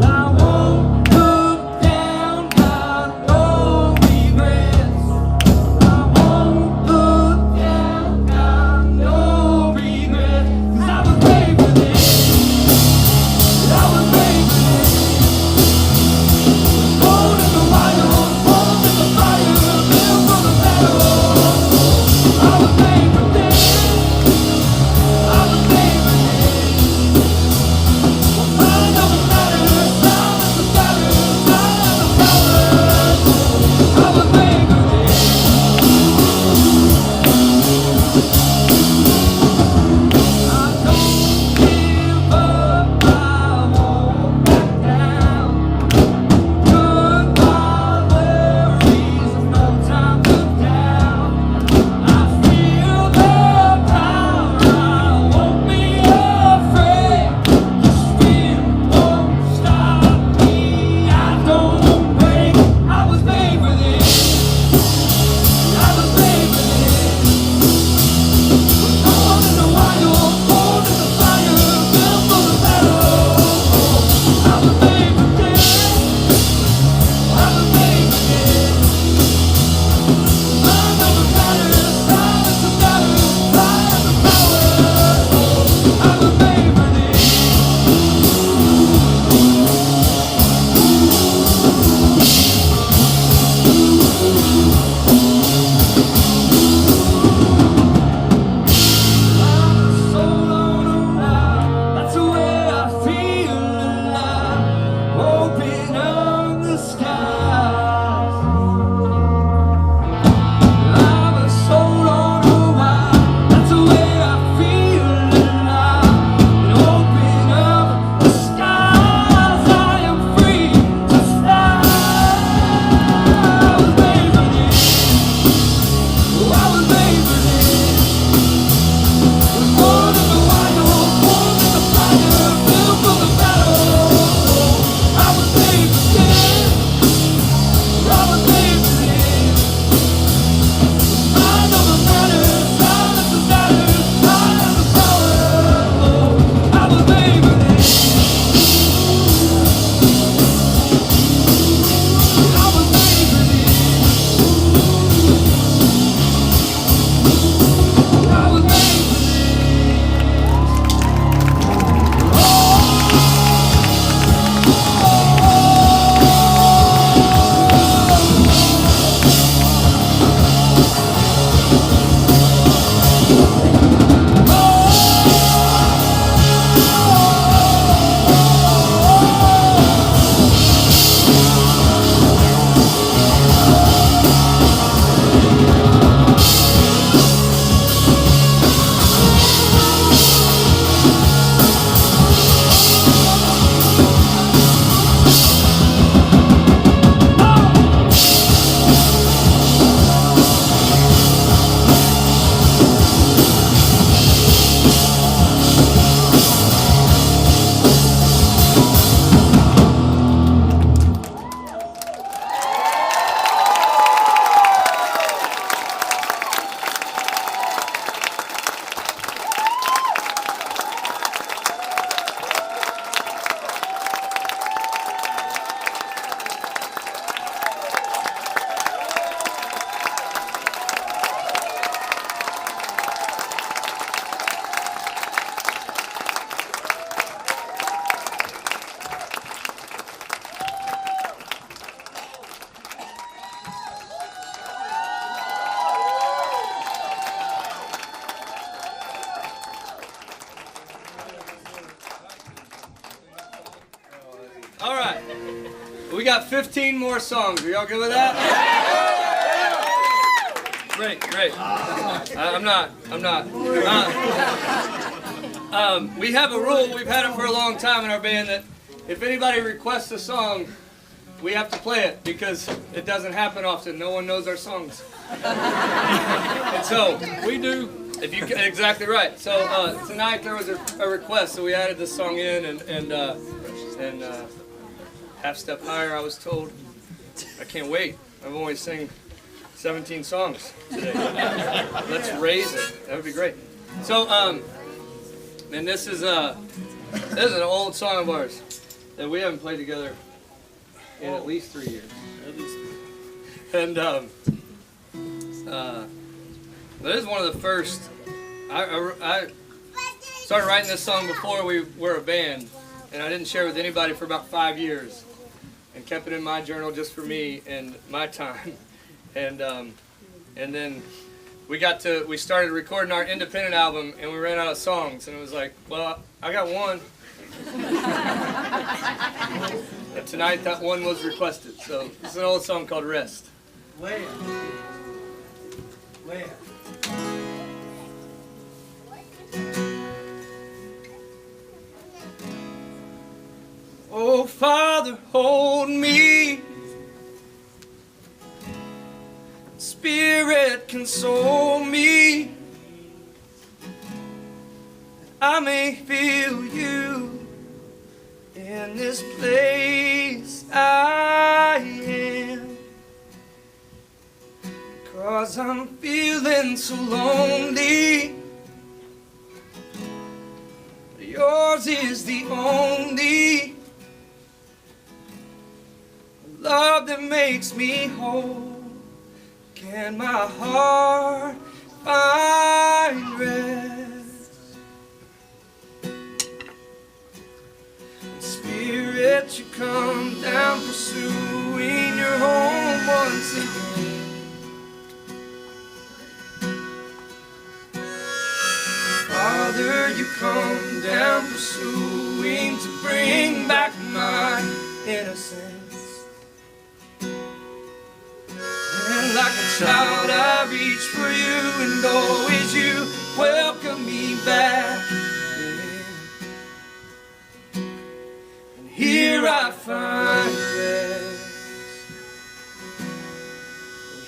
I won't look down, got no regrets. I won't got 15 more songs. Are y'all good with that? Great, great. I'm not. We have a rule, we've had it for a long time in our band, that if anybody requests a song, we have to play it because it doesn't happen often. No one knows our songs. And so, we do. If you exactly right. So tonight there was a request, so we added this song in, and half step higher. I was told. I can't wait. I've only sing 17 songs today. Let's raise it. That would be great. So and this is an old song of ours that we haven't played together in at least 3 years. And this is one of the first. I started writing this song before we were a band, and I didn't share it with anybody for about 5 years, and kept it in my journal just for me and my time. And then we started recording our independent album, and we ran out of songs, and it was like, well, I got one. And tonight that one was requested. So this is an old song called Rest. Where? Oh, Father, hold me. Spirit, console me. I may feel you in this place I am. 'Cause I'm feeling so lonely. Yours is the only love that makes me whole. Can my heart find rest? Spirit, you come down, pursuing your home once again. Father, you come down, pursuing to bring back my innocence. And like a child I reach for you, and always you welcome me back. And here I find rest.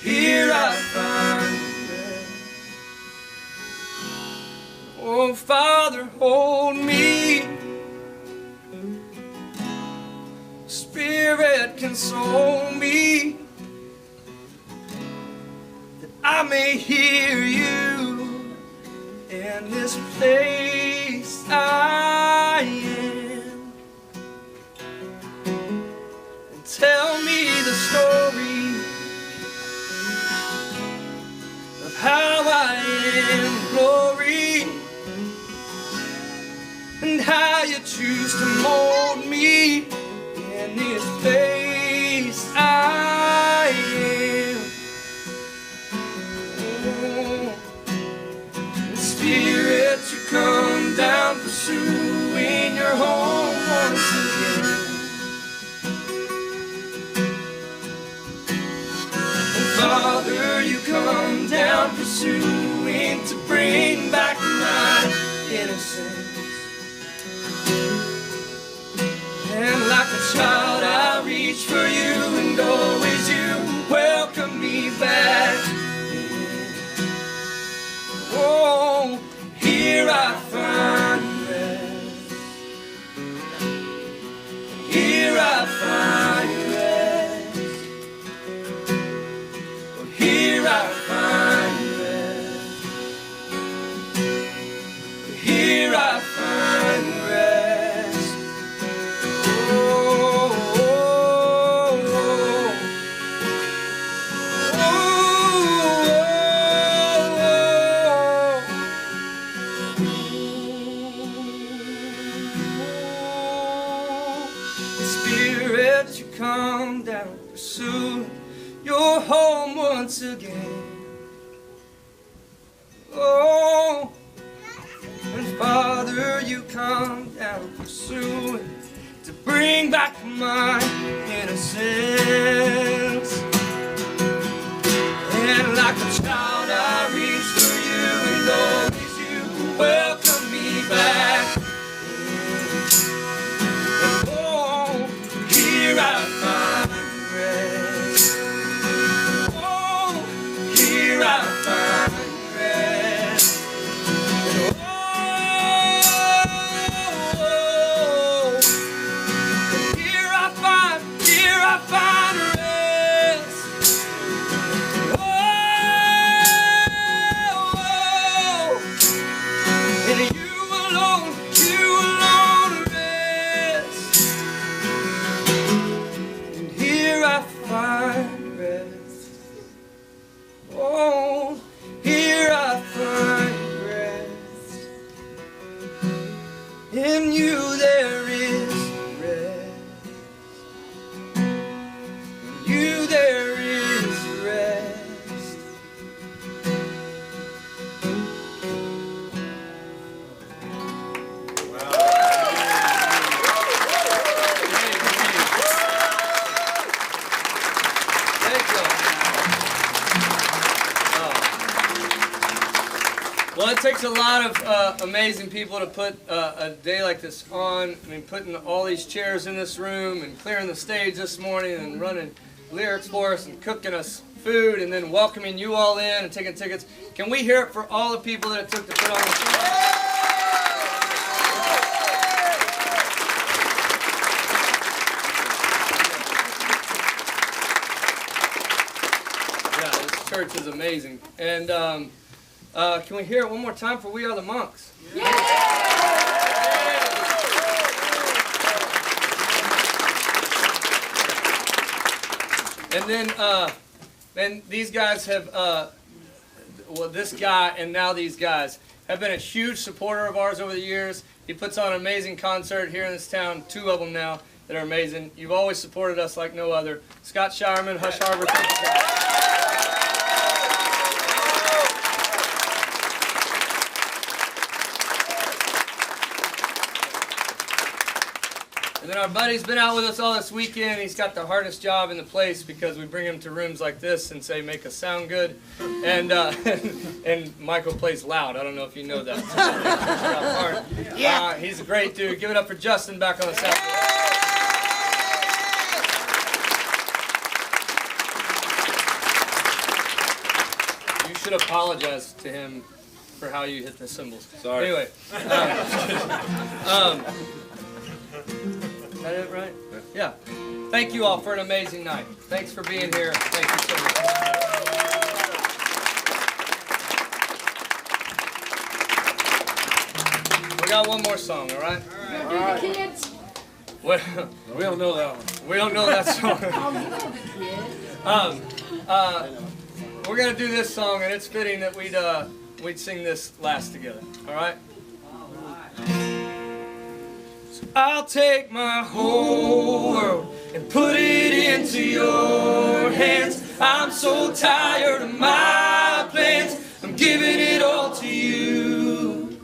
Here I find rest. Oh, Father, hold me. Spirit, console me. I may hear you in this place I am, and tell me the story of how I am glory, and how you choose to mold me in this place I am. Spirit, you come down, pursuing your home once again. And Father, you come down, pursuing to bring back my innocence. And like a child I reach for you, and always you welcome me back. Oh, here I find rest. Here I find rest. Here I find rest. Here I find rest. Oh, oh, oh, oh, oh. Spirit, you come down, pursue your home once again. Oh, and Father, you come down, pursuing to bring bring back my innocence. And like a child I reach for you, and always you welcome me back. And oh, here I find rest. Oh, here I find rest. And oh, here I find rest. And you alone rest. And here I find rest. Oh, here I find rest. In you there is rest. In you there is rest. Well, it takes a lot of amazing people to put a day like this on. I mean, putting all these chairs in this room and clearing the stage this morning and running lyrics for us and cooking us food and then welcoming you all in and taking tickets. Can we hear it for all the people that it took to put on this show? Yeah, this church is amazing. And can we hear it one more time for We Are the Monks? Yeah! And then these guys have, well, this guy and now these guys have been a huge supporter of ours over the years. He puts on an amazing concert here in this town, 2 of them now that are amazing. You've always supported us like no other. Scott Shireman, Hush Harbor, thank you guys. And then our buddy's been out with us all this weekend. He's got the hardest job in the place because we bring him to rooms like this and say, make us sound good. And and Michael plays loud. I don't know if you know that. Yeah. He's a great dude. Give it up for Justin back on the sound. You should apologize to him for how you hit the cymbals. Sorry. Anyway. Is that it, right? Yeah. Thank you all for an amazing night. Thanks for being here. Thank you so much. We got one more song, all right? All right. The kids. Well, We don't know that one. we don't know that song. Oh, you know the kids. We're gonna do this song, and it's fitting that we'd sing this last together. All right? I'll take my whole world and put it into your hands. I'm so tired of my plans. I'm giving it all to you.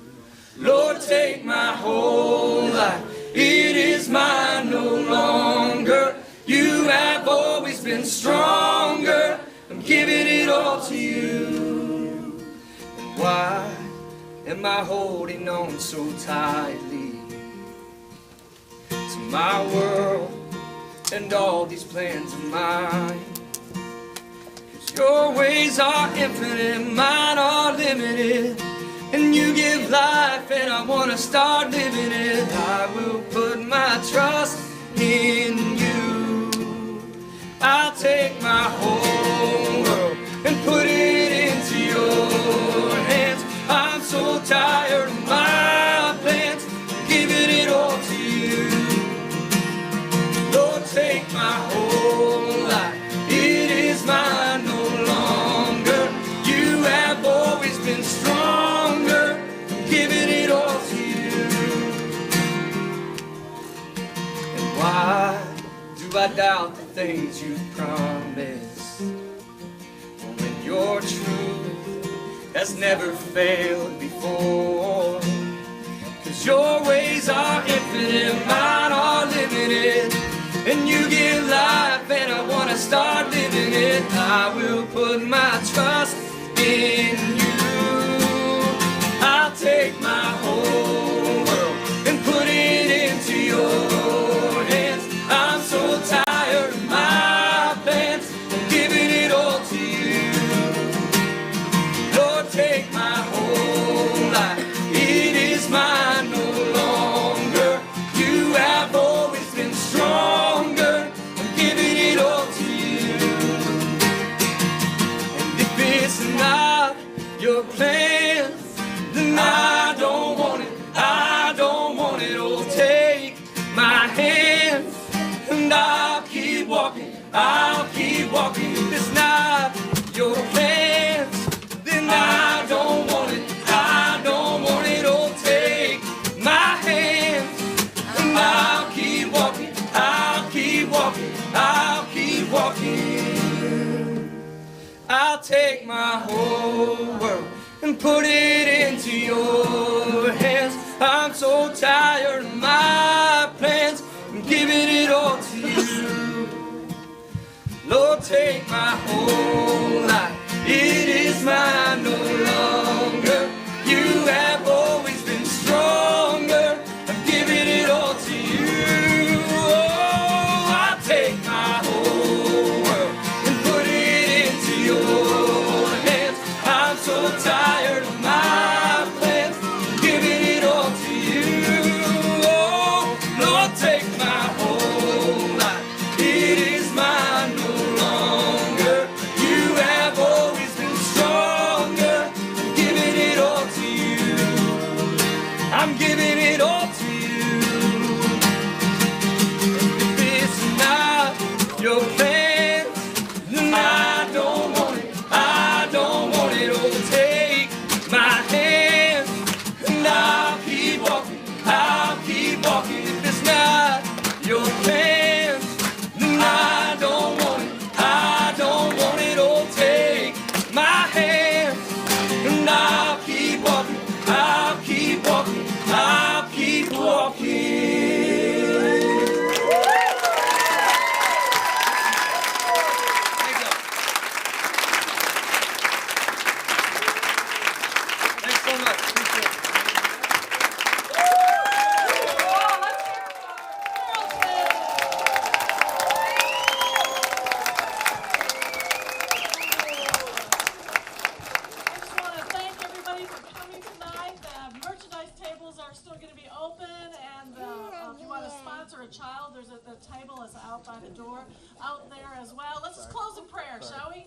Lord, take my whole life. It is mine no longer. You have always been stronger. I'm giving it all to you. And why am I holding on so tightly to my world and all these plans of mine? 'Cause your ways are infinite, mine are limited. And you give life and I want to start living it. I will put my trust in you. I'll take my whole world and put it into your hands. I'm so tired of my plans, giving it all to you. Lord, take my whole life. It is mine no longer. You have always been stronger. I'm giving it all to you. And why do I doubt the things you've promised, when your truth has never failed before? 'Cause your ways are infinite, mine are limited. start living it. I will put my trust in you. I'll take my whole world and put it into your hands. I'm so tired of my plans and giving it all to you. Lord, take my whole life. It is mine no longer. You have always been stronger. I'm giving it all to you. And if it's not your plan, then I don't want it. I don't want it. Oh, take my hand and I'll keep walking. I'll keep walking. If it's not your plans, then I don't want it. I don't want it. Oh, take my hand and I'll keep walking. I'll keep walking. I'll keep walking. I'll take my whole world and put it into your hands. I'm so tired of my plans and giving it all to you. Lord, take my whole life. It is mine no longer. You have always been stronger. I'm giving it all to you. Oh, I'll take my whole world and put it into your hands. I'm so tired of my plans, giving it all to you. Oh, Lord, take my whole life. It is mine no longer. You have always been stronger. I'm giving it all to you. I'm giving it all to you. If it's not your plan, then I don't want it. I don't want it. Oh, take my hand and I'll keep walking. I'll keep walking. If it's not your plan, then I don't want it. I don't want it. Oh, take my hand and I'll keep walking. I'll keep walking. I'll keep walking. Thanks so much. Appreciate it. I just want to thank everybody for coming tonight. The merchandise tables are still going to be open, and if you want to sponsor a child, the table is out by the door, out there as well. Let's just close in prayer, shall we?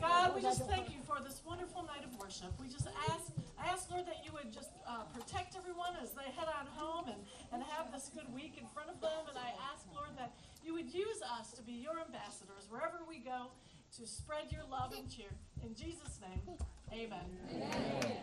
God, we just thank you for this wonderful night of worship. We just I ask, Lord, that you would just protect everyone as they head on home and have this good week in front of them. And I ask, Lord, that you would use us to be your ambassadors wherever we go to spread your love and cheer. In Jesus' name, amen. Amen.